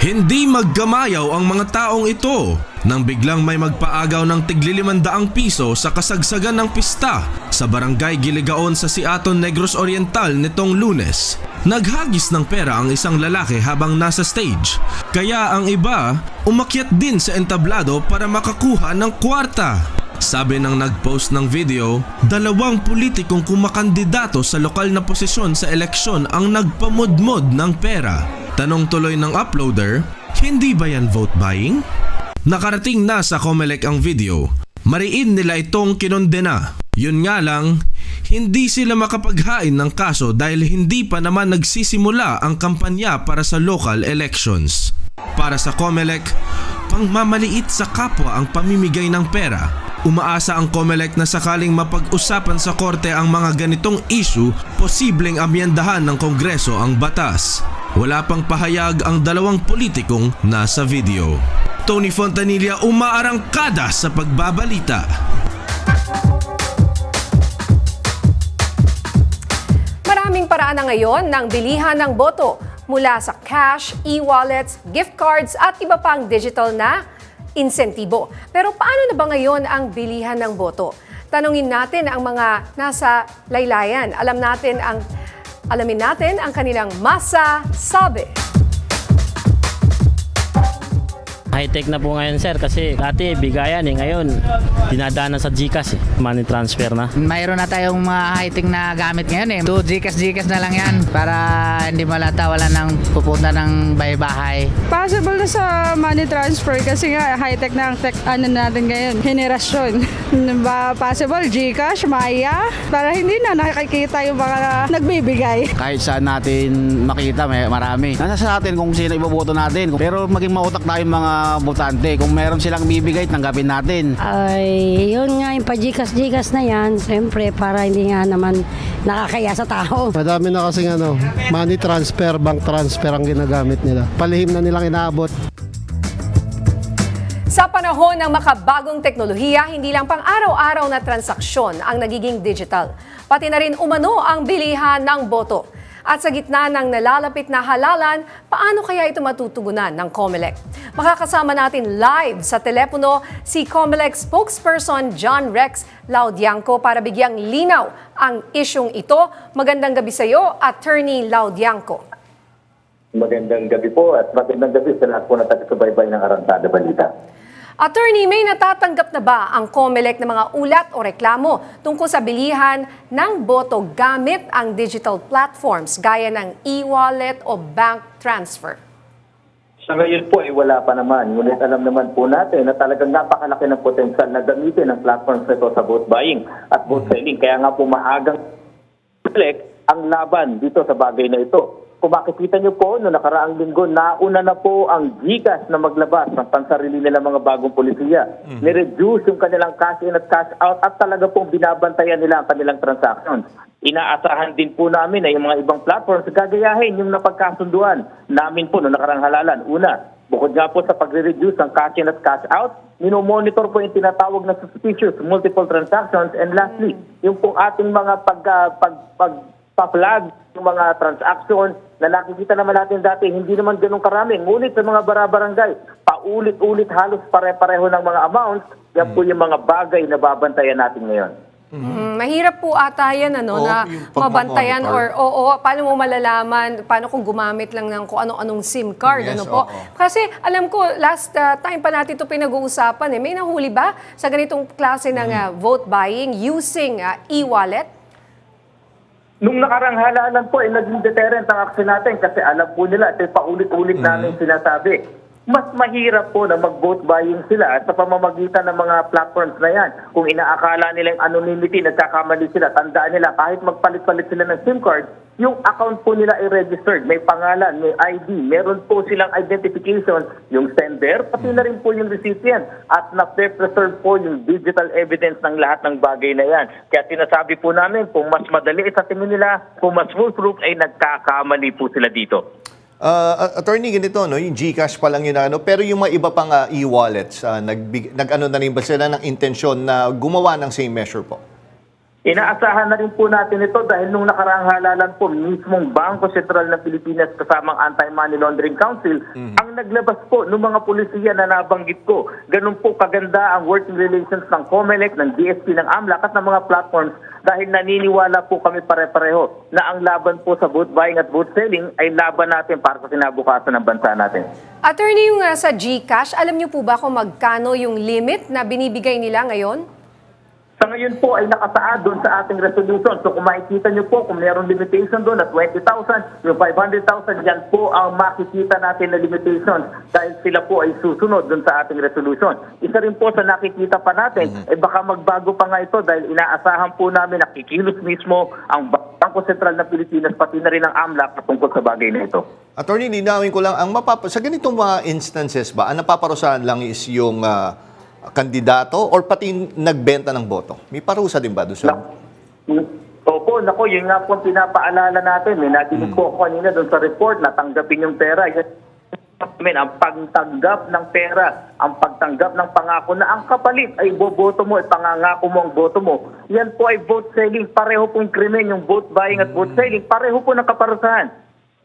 S17: Hindi maggamayaw ang mga taong ito nang biglang may magpaagaw ng tig-500 piso sa kasagsagan ng pista sa Barangay Giligaon sa Siaton, Negros Oriental nitong Lunes. Naghagis ng pera ang isang lalaki habang nasa stage, kaya ang iba umakyat din sa entablado para makakuha ng kwarta. Sabi ng nag-post ng video, 2 politikong kumakandidato sa lokal na posisyon sa eleksyon ang nagpamudmod ng pera. Tanong tuloy ng uploader, hindi ba yan vote buying? Nakarating na sa COMELEC ang video. Mariin nila itong kinondena. Yun nga lang, hindi sila makapaghain ng kaso dahil hindi pa naman nagsisimula ang kampanya para sa local elections. Para sa COMELEC, upang mamaliit sa kapwa ang pamimigay ng pera. Umaasa ang COMELEC na sakaling mapag-usapan sa korte ang mga ganitong issue, posibleng amyendahan ng Kongreso ang batas. Wala pang pahayag ang dalawang politikong nasa video. Tony Fontanilla, umaarangkada sa pagbabalita.
S2: Maraming paraan na ngayon ng bilihan ng boto mula sa cash, e-wallets, gift cards at iba pang digital na insentibo. Pero paano na ba ngayon ang bilihan ng boto? Tanungin natin ang mga nasa laylayan. Alamin natin ang kanilang masasabi.
S18: High-tech na po ngayon, sir, kasi dati bigayan ngayon dinadaanan sa GCash money transfer na.
S19: Mayroon na tayong mga high-tech na gamit ngayon So GCash na lang yan para hindi malata wala nang pupunta ng bahay-bahay.
S20: Possible na sa money transfer kasi nga high-tech na ang tech natin ngayon, henerasyon. Possible GCash, Maya, para hindi na nakikita yung mga nagbibigay.
S21: Kahit saan natin makita, marami. Nasa sa atin kung sino iboboto natin. Pero maging mautak tayong mga botante. Kung meron silang bibigay, tanggapin natin.
S22: Ay, yun nga yung pa-GCash na yan, siyempre para hindi nga naman nakakaya sa tao.
S23: Madami na kasing money transfer, bank transfer ang ginagamit nila. Palihim na nilang inaabot.
S2: Sa panahon ng makabagong teknolohiya, hindi lang pang araw-araw na transaksyon ang nagiging digital. Pati na rin umano ang bilihan ng boto. At sa gitna ng nalalapit na halalan, paano kaya ito matutugunan ng COMELEC? Makakasama natin live sa telepono si COMELEC spokesperson John Rex Laudianco para bigyang linaw ang isyong ito. Magandang gabi sa iyo, Attorney Laudianco.
S24: Magandang gabi po at magandang gabi sa lahat po na taga-subaybay ng Arantada Balita.
S2: Attorney, may natatanggap na ba ang COMELEC ng mga ulat o reklamo tungkol sa bilihan ng boto gamit ang digital platforms gaya ng e-wallet o bank transfer?
S24: Sa ngayon po ay wala pa naman. Ngunit alam naman po natin na talagang napakalaki ng potensyal na gamitin ang platforms nito sa vote buying at vote selling. Kaya nga po maagang ang laban dito sa bagay na ito. Kung makikita niyo po, noong nakaraang linggo, nauna na po ang GCash na maglabas ng pansarili nila mga bagong polisiya. Ni-reduce yung kanilang cash in at cash out at talaga pong binabantayan nila ang kanilang transactions. Inaasahan din po namin na yung mga ibang platforms gagayahin yung napagkasunduan namin po noong nakaraang halalan. Una, bukod nga po sa pagre-reduce ng cash in at cash out, minomonitor po yung tinatawag na suspicious multiple transactions. And lastly, yung po ating mga pa-flag yung mga transaction na nakikita naman natin dati, hindi naman ganun karami. Ngunit sa mga barangay, paulit-ulit halos pare-pareho ng mga amounts. Yan po yung mga bagay na babantayan natin ngayon.
S2: Mahirap po ata yan, na mabantayan or paano mo malalaman, paano kung gumamit lang ng kung anong SIM card, po. Kasi alam ko, last time pa natin ito pinag-uusapan, may nahuli ba sa ganitong klase ng vote buying using e-wallet?
S24: Nung nakarang halalan po, naging deterrent ang action natin kasi alam po nila at paulit-ulit namin sinasabi. Mas mahirap po na mag-vote buying sila at sa pamamagitan ng mga platforms na yan. Kung inaakala nila yung anonymity, nagkakamali sila, tandaan nila kahit magpalit-palit sila ng SIM card, yung account po nila ay registered, may pangalan, may ID, meron po silang identification, yung sender, pati na rin po yung recipient at na-preserve po yung digital evidence ng lahat ng bagay na yan. Kaya sinasabi po namin, kung mas madali sa tingin nila, kung mas foolproof ay nagkakamali po sila dito.
S1: Attorney, ganito, yung GCash pa lang yun, pero yung mga iba pang e-wallets, nag-ano na rin ba sila ng intensyon na gumawa ng same measure po?
S24: Inaasahan na rin po natin ito dahil nung nakaraang halalan po, mismong Bangko Sentral ng Pilipinas kasamang Anti-Money Laundering Council ang naglabas po ng mga pulisiya na nabanggit ko. Ganun po kaganda ang working relations ng COMELEC, ng DSP, ng AMLAC at ng mga platforms dahil naniniwala po kami pare-pareho na ang laban po sa vote buying at vote selling ay laban natin para sa kinabukasan ng bansa natin.
S2: Attorney, yung sa GCash, alam niyo po ba kung magkano yung limit na binibigay nila ngayon?
S24: Sa ngayon po ay nakasaad doon sa ating resolution. So kung makikita nyo po, kung mayroong limitation doon na 20,000, yung 500,000, yan po ang makikita natin na limitation dahil sila po ay susunod doon sa ating resolution. Isa rin po sa nakikita pa natin, baka magbago pa nga ito dahil inaasahan po namin na kikilos mismo ang Bangko Sentral ng Pilipinas, pati na rin ang AMLAC tungkol sa bagay na ito.
S1: Attorney, linawin ko lang, sa ganitong mga instances ba, ang napaparusahan lang is yung kandidato or pati nagbenta ng boto? May parusa din ba doon sa...
S24: Opo, nako, yun nga po ang pinapaalala natin. May natinig po ako kanina doon sa report na tanggapin yung pera. Ang pagtanggap ng pera, ang pagtanggap ng pangako na ang kapalit ay boboto mo, pangangako mo ang boto mo. Yan po ay vote selling. Pareho pong krimen, yung vote buying at vote selling. Pareho po ng kaparusahan.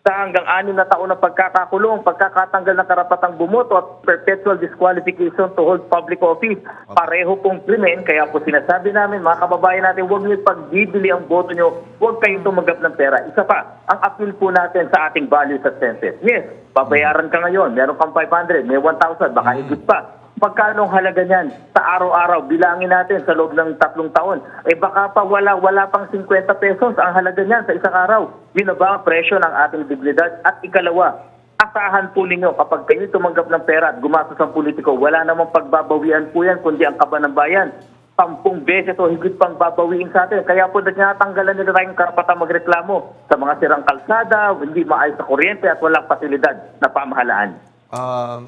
S24: Sa hanggang 6 na taon na pagkakakulong, pagkakatanggal ng karapatang bumoto at perpetual disqualification to hold public office. Pareho pong krimen, kaya po sinasabi namin, mga kababayan natin, huwag niyo pagbibili ang boto niyo, huwag kayong tumanggap ng pera. Isa pa, ang appeal po natin sa ating values at senses. Yes, babayaran ka ngayon, meron kang 500, may 1,000, baka higit pa. Pagkano ang halaga niyan sa araw-araw, bilangin natin sa loob ng 3 taon, baka pa wala pang 50 pesos ang halaga niyan sa isang araw. Yun na ba ang presyo ng ating dignidad? At ikalawa, asahan po ninyo kapag kayo tumanggap ng pera at gumastos ang politiko, wala namang pagbabawian po yan, kundi ang kaba ng bayan. 10 beses o higit pang babawiin sa atin. Kaya po natanggalan nila tayong karapatang magreklamo sa mga sirang kalsada, hindi maayos sa kuryente at walang pasilidad na pamahalaan.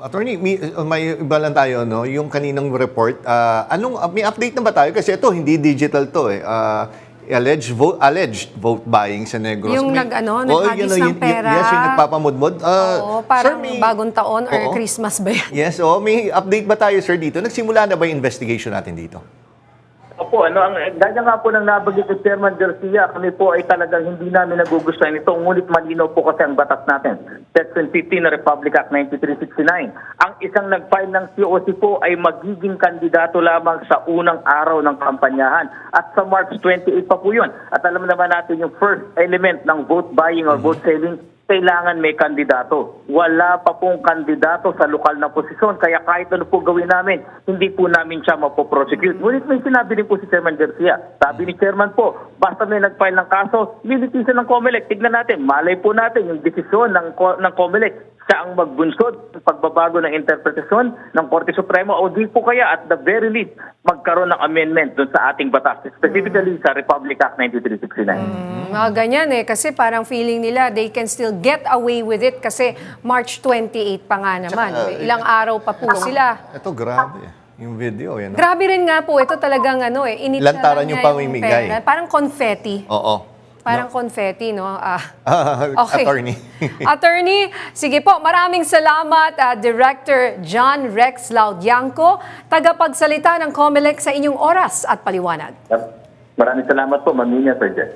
S1: Attorney, may iba lang tayo, no? Yung kaninang report, may update na ba tayo? Kasi ito, hindi digital to eh. Alleged vote buying sa Negros.
S2: Yung naghagis ng pera.
S1: Yes, yung nagpapamudmod.
S2: Oo, parang
S1: sir,
S2: bagong taon or Christmas ba yan?
S1: Yes, may update ba tayo, sir, dito? Nagsimula na ba yung investigation natin dito?
S24: Opo, gaya nga po ng nabanggit ni Chairman Garcia, kami po ay talagang hindi namin nagugustuhan ito. Ngunit malinaw po kasi ang batas natin. Section 15 ng Republic Act 9369. Ang isang nag-file ng COC po ay magiging kandidato lamang sa unang araw ng kampanyahan. At sa March 28 pa po yun. At alam naman natin yung first element ng vote buying or vote selling, kailangan may kandidato. Wala pa pong kandidato sa lokal na posisyon. Kaya kahit ano po gawin namin, hindi po namin siya mapoprosecute. Ngunit may sinabi din po si Chairman Garcia. Sabi ni Chairman po, basta may nag-file ng kaso, lilitisan ng COMELEC. Tignan natin, malay po natin yung desisyon ng COMELEC. Siya ang magbunsod sa pagbabago ng interpretasyon ng Korte Supremo o di po kaya at the very least magkaroon ng amendment doon sa ating batas, specifically sa Republic Act 9369.
S2: Mga ganyan kasi parang feeling nila they can still get away with it kasi March 28 pa nga naman. Ilang araw pa po sila.
S1: Ito, grabe. Yung video, yan.
S2: Grabe rin nga po. Ito talagang init
S1: Lantaran
S2: niya
S1: yung pamimigay.
S2: pera. Parang confetti.
S1: Oo.
S2: Parang confetti, no?
S1: Okay. Attorney.
S2: Attorney, sige po, maraming salamat, Director John Rex Laudianco, tagapagsalita ng COMELEC sa inyong oras at paliwanag.
S24: Maraming salamat po, Maminya, Sir Jeff.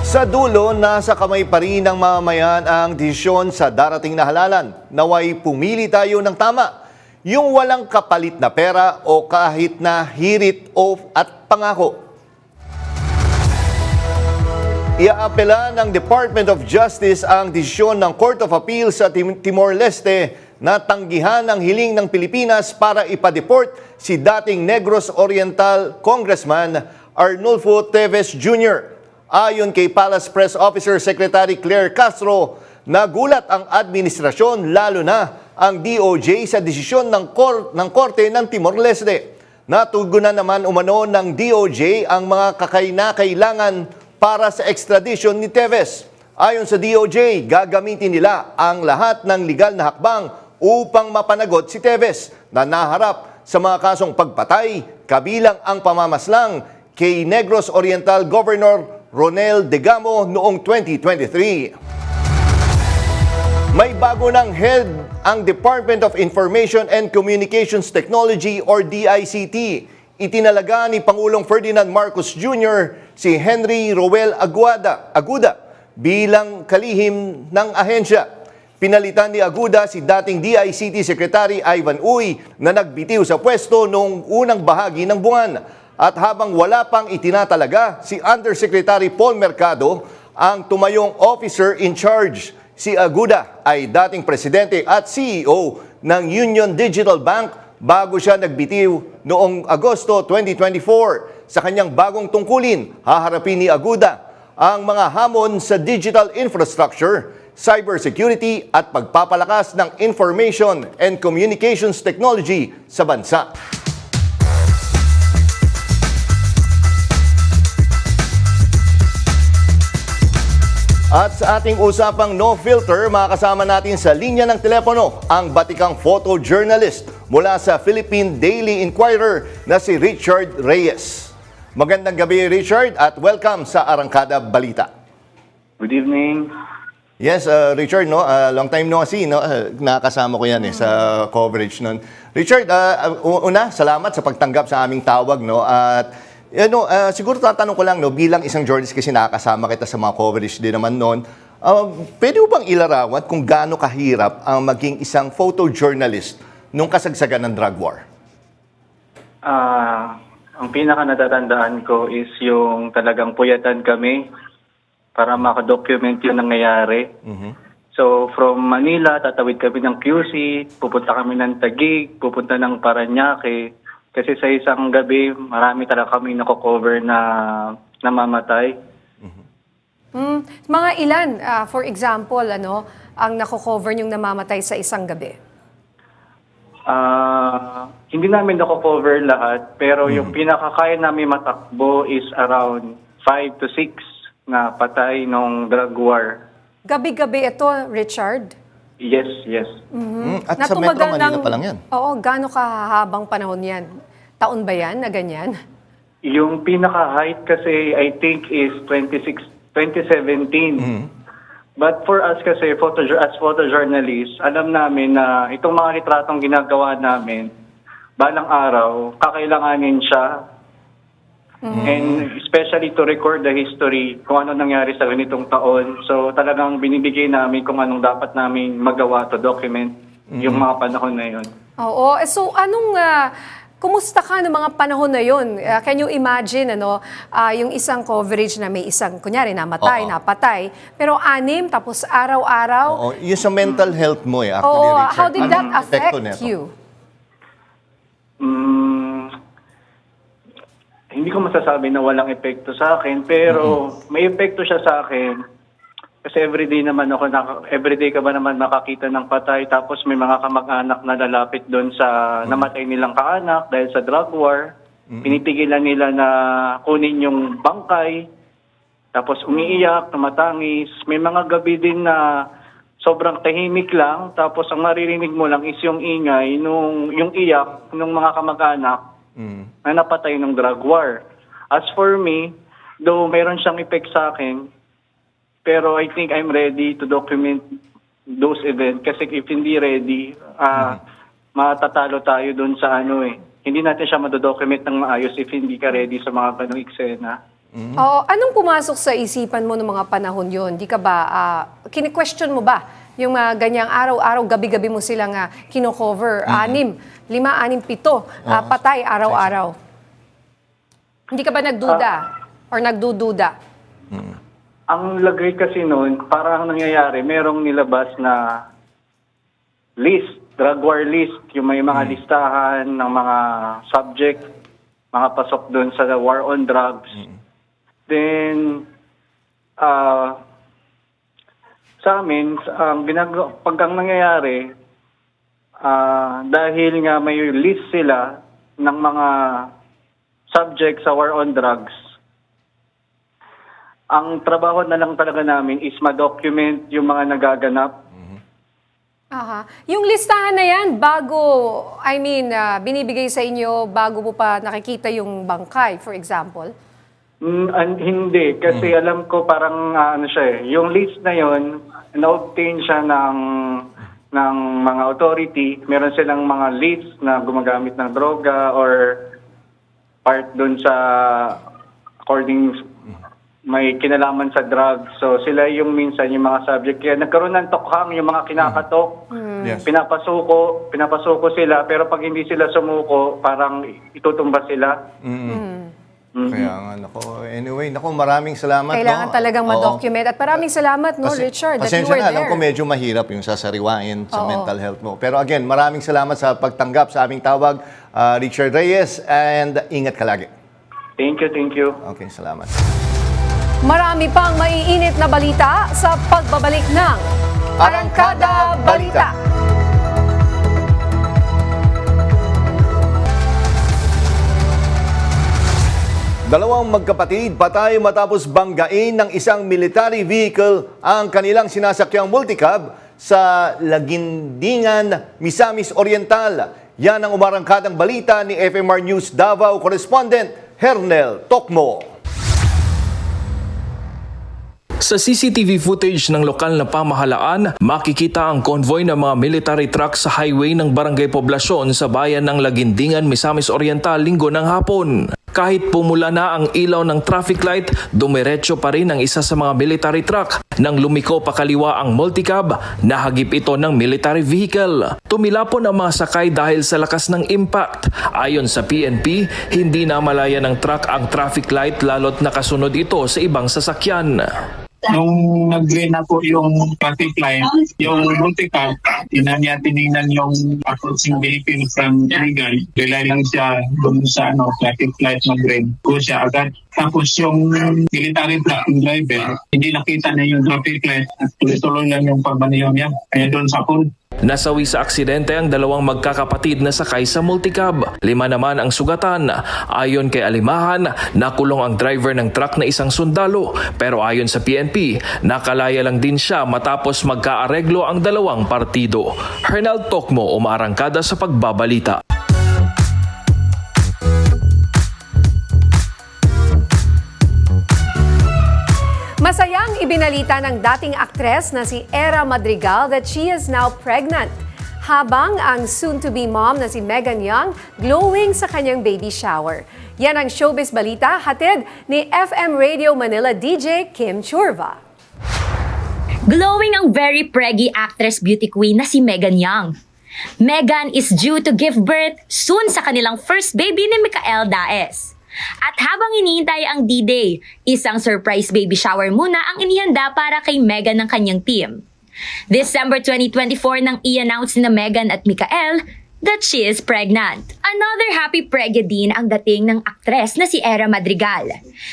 S1: Sa dulo, nasa kamay pa rin ng mamamayan ang desisyon sa darating na halalan. Naway pumili tayo ng tama. Yung walang kapalit na pera o kahit na hirit o at pangako. Iaapela ng Department of Justice ang desisyon ng Court of Appeal sa Timor-Leste na tanggihan ang hiling ng Pilipinas para ipa-deport si dating Negros Oriental Congressman Arnulfo Teves Jr. Ayon kay Palace Press Officer Secretary Claire Castro, nagulat ang administrasyon lalo na ang DOJ sa desisyon ng Korte ng Timor-Leste. Natugunan naman umano ng DOJ ang mga kailangan para sa extradition ni Teves. Ayon sa DOJ, gagamitin nila ang lahat ng legal na hakbang upang mapanagot si Teves na naharap sa mga kasong pagpatay, kabilang ang pamamaslang kay Negros Oriental Governor Ronel Degamo noong 2023. May bago ng head ang Department of Information and Communications Technology or DICT. Itinalaga ni Pangulong Ferdinand Marcos Jr. si Henry Roel Aguda bilang kalihim ng ahensya. Pinalitan ni Aguda si dating DICT Secretary Ivan Uy na nagbitiw sa pwesto noong unang bahagi ng buwan. At habang wala pang itinatalaga, si Undersecretary Paul Mercado ang tumayong officer in charge. Si Aguda ay dating presidente at CEO ng Union Digital Bank bago siya nagbitiw noong Agosto 2024. Sa kanyang bagong tungkulin, haharapin ni Aguda ang mga hamon sa digital infrastructure, cybersecurity at pagpapalakas ng information and communications technology sa bansa. At sa ating usapang no filter, makakasama natin sa linya ng telepono ang batikang photojournalist mula sa Philippine Daily Inquirer na si Richard Reyes. Magandang gabi, Richard, at welcome sa Arangkada Balita.
S3: Good evening.
S1: Yes, Richard, no, long time no see, no, nakasama ko yan sa coverage nun. Richard, una, salamat sa pagtanggap sa aming tawag, no, at siguro tatanong ko lang, no, bilang isang journalist kasi nakakasama kita sa mga coverage din naman noon, pwede mo bang ilarawan kung gaano kahirap ang maging isang photojournalist nung kasagsagan ng drug war?
S3: Ang pinaka natatandaan ko is yung talagang puyatan kami para makadocument yung nangyayari. So from Manila, tatawid kami ng QC, pupunta kami ng Taguig, pupunta ng Parañaque. Kasi sa isang gabi, marami talaga kami nako-cover na namamatay.
S2: Mga ilan, for example, ang nako-cover yung namamatay sa isang gabi?
S3: Hindi namin nako-cover lahat, pero yung pinakakaya namin matakbo is around 5 to 6 na patay nung drug war.
S2: Gabi-gabi ito, Richard?
S3: Yes.
S1: At sa Metro Manila pa lang yan.
S2: Oo, gaano kahabang panahon yan? Taon ba yan na ganyan?
S3: Yung pinaka-height kasi I think is 2017. But for us kasi, as photojournalists, alam namin na itong mga litratong ginagawa namin, balang araw, kakailanganin siya. And especially to record the history, kung ano nangyari sa ganitong taon. So talagang binibigay namin kung anong dapat namin magawa to document yung mga panahon na yun. Oo.
S2: So kumusta ka ng mga panahon na yun? Can you imagine, yung isang coverage na may isang, kunyari, namatay, napatay, pero 6, tapos araw-araw?
S1: Oo, yung sa mental health mo actually, Richard.
S2: How did that affect you?
S3: Hindi ko masasabi na walang epekto sa akin, pero may epekto siya sa akin. Kasi everyday ka ba naman makakita ng patay, tapos may mga kamag-anak na lalapit doon sa namatay nilang kaanak dahil sa drug war. Pinipigilan nila na kunin yung bangkay, tapos umiiyak, tumatangis. May mga gabi din na sobrang tahimik lang, tapos ang maririnig mo lang is yung ingay, yung iyak ng mga kamag-anak na napatay ng drug war. As for me, though mayroon siyang effect sa akin, pero I think I'm ready to document those events. Kasi if hindi ready, matatalo tayo doon sa hindi natin siya madodocument ng maayos if hindi ka ready sa mga ganong eksena.
S2: Anong pumasok sa isipan mo ng mga panahon yun? Di ka ba, kini-question mo ba yung ganyang araw-araw, gabi-gabi mo silang kino-cover, 5, 7, patay araw-araw? Hindi ka ba nagduda or nagdududa?
S3: Ang lagay kasi noon, parang nangyayari, merong nilabas na list, drug war list, yung may mga listahan ng mga subject, mga pasok doon sa war on drugs. Then, sa amin, pag ang nangyayari, dahil nga may list sila ng mga subject sa war on drugs, ang trabaho na lang talaga namin is ma-document yung mga nagaganap.
S2: Yung listahan na yan, binibigay sa inyo bago mo pa nakikita yung bangkay, for example?
S3: Hindi, kasi alam ko parang yung list na yon, na-obtain siya ng mga authority. Meron silang mga list na gumagamit ng droga or part doon sa according may kinalaman sa drugs. So sila yung minsan yung mga subject. Kaya nagkaroon ng tokhang yung mga kinakatok.
S1: Yes.
S3: Pinapasuko sila, pero pag hindi sila sumuko, parang itutumba sila.
S1: Kaya nga, anyway, maraming salamat.
S2: Kailangan talagang ma-document. At maraming salamat, Richard, that you were there.
S1: Alam ko medyo mahirap yung sasariwain sa mental health mo. Pero again, maraming salamat sa pagtanggap sa aming tawag, Richard Reyes, and ingat ka lagi.
S3: Thank you.
S1: Okay, salamat.
S2: Marami pang maiinit na balita sa pagbabalik ng Arangkada Balita.
S1: Dalawang magkapatid patay matapos banggain ng isang military vehicle ang kanilang sinasakyang multicab sa Lagindingan, Misamis Oriental. Yan ang umarangkadang balita ni FMR News Davao correspondent Hernel Tokmo.
S11: Sa CCTV footage ng lokal na pamahalaan, makikita ang convoy ng mga military truck sa highway ng Barangay Poblasyon sa bayan ng Lagindingan, Misamis Oriental linggo ng hapon. Kahit pumula na ang ilaw ng traffic light, dumiretso pa rin ang isa sa mga military truck. Nang lumiko pa kaliwa ang multicab, nahagip ito ng military vehicle. Tumilapon ang mga sakay dahil sa lakas ng impact. Ayon sa PNP, hindi namalaya ng truck ang traffic light lalo't nakasunod ito sa ibang sasakyan.
S4: Nung nag-green na po yung traffic light, yung multicab, tinignan yung approaching vehicle from illegal. Relay lang siya dun sa traffic light mag-green. Go siya agad. Tapos yung military truck, yung driver, hindi nakita na yung traffic light at tuloy-tuloy lang yung pagmaniyo niya. Kaya doon sa pool.
S11: Nasawi sa aksidente ang dalawang magkakapatid na sakay sa multicab. 5 naman ang sugatan. Ayon kay Alimahan, nakulong ang driver ng truck na isang sundalo. Pero ayon sa PNP, nakalaya lang din siya matapos magkaareglo ang dalawang partido. Hernel Tokmo, umaarangkada sa pagbabalita.
S2: Masayang ibinalita ng dating aktres na si Era Madrigal that she is now pregnant. Habang ang soon-to-be mom na si Megan Young glowing sa kanyang baby shower. Yan ang showbiz balita, hatid ni FM Radio Manila DJ Kim Churva.
S5: Glowing ang very preggy actress beauty queen na si Megan Young. Megan is due to give birth soon sa kanilang first baby ni Micael Daes. At habang iniintay ang D-Day, isang surprise baby shower muna ang inihanda para kay Megan ng kanyang team. December 2024 nang i-announce na Megan at Micael that she is pregnant. Another happy preggy din ang dating ng aktres na si Era Madrigal.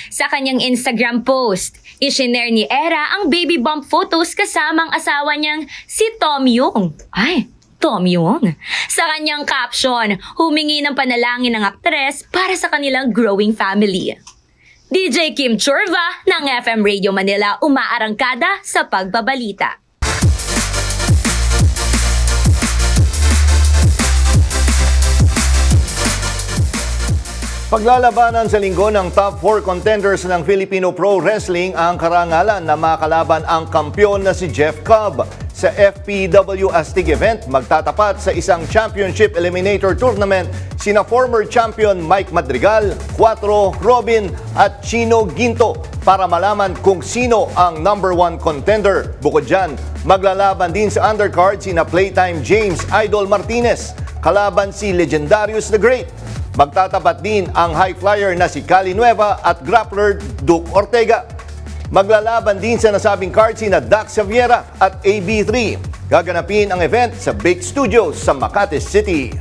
S5: Sa kanyang Instagram post, isinare ni Era ang baby bump photos kasamang asawa niyang si Tom Yung. Tom Yung. Sa kanyang caption, humingi ng panalangin ng aktres para sa kanilang growing family. DJ Kim Churva ng FM Radio Manila umaarangkada sa pagbabalita.
S1: Paglalabanan sa linggo ng top 4 contenders ng Filipino Pro Wrestling ang karangalan na makalaban ang kampyon na si Jeff Cobb. Sa FPW Astig event, magtatapat sa isang championship eliminator tournament sina former champion Mike Madrigal, Cuatro, Robin at Chino Ginto para malaman kung sino ang number 1 contender. Bukod dyan, maglalaban din sa undercard sina Playtime James Idol Martinez, kalaban si Legendarius the Great. Magtatapat din ang high flyer na si Cali Nueva at grappler Duke Ortega. Maglalaban din sa nasabing card sina Dax Xaviera at AB3. Gaganapin ang event sa Big Studios sa Makati City.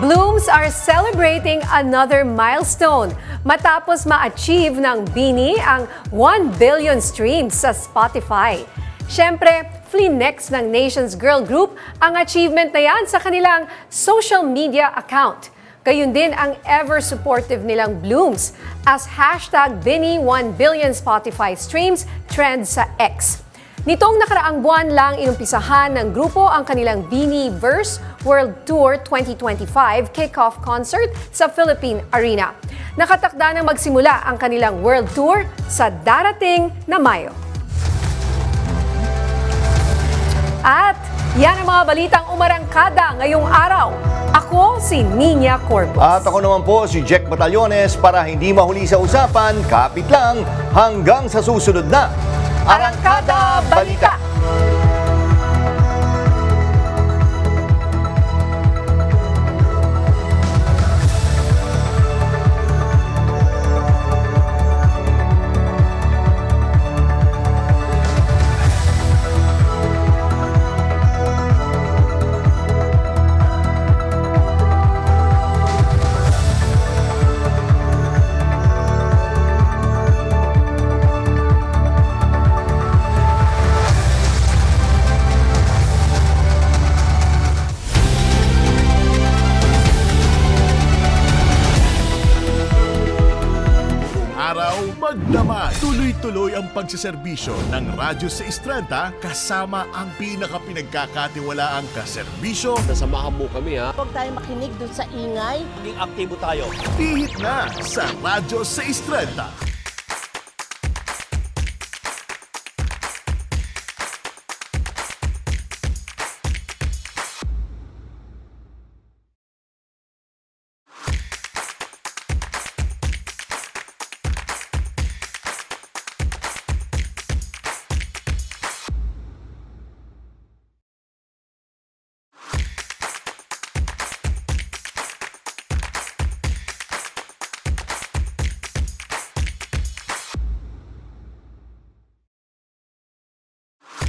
S2: Blooms are celebrating another milestone matapos ma-achieve ng BINI ang 1 billion streams sa Spotify. Siyempre, flinex ng Nation's Girl Group ang achievement na yan sa kanilang social media account. Gayun din ang ever-supportive nilang Blooms as hashtag BINI 1 billion Spotify streams trend sa X. Nitong nakaraang buwan lang inumpisahan ng grupo ang kanilang BINI Verse World Tour 2025 kick-off concert sa Philippine Arena. Nakatakda nang magsimula ang kanilang World Tour sa darating na Mayo. At yan ang mga balitang umarangkada ngayong araw. Ako si Nina Corpus.
S1: At ako naman po si Jack Batallones para hindi mahuli sa usapan, kapit lang hanggang sa susunod na Arangkada Balita.
S6: Tuloy-tuloy ang pagsiserbisyo ng Radyo 630 kasama ang pinakapinagkakatiwalaang kaserbisyo.
S7: Nasamahan mo kami ha.
S9: Huwag tayo makinig doon sa ingay.
S7: Maging aktibo tayo.
S6: Pihit na sa Radyo 630.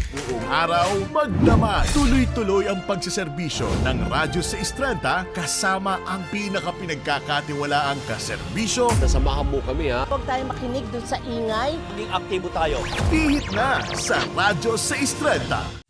S6: Buong araw, magdamag. Tuloy-tuloy ang pagsiserbisyo ng Radyo 630 kasama ang pinakapinagkakatiwalaang kaserbisyo.
S7: Nasamahan mo kami ha.
S9: Huwag tayo makinig doon sa ingay.
S7: Maging aktibo tayo.
S6: Pihit na sa Radyo 630.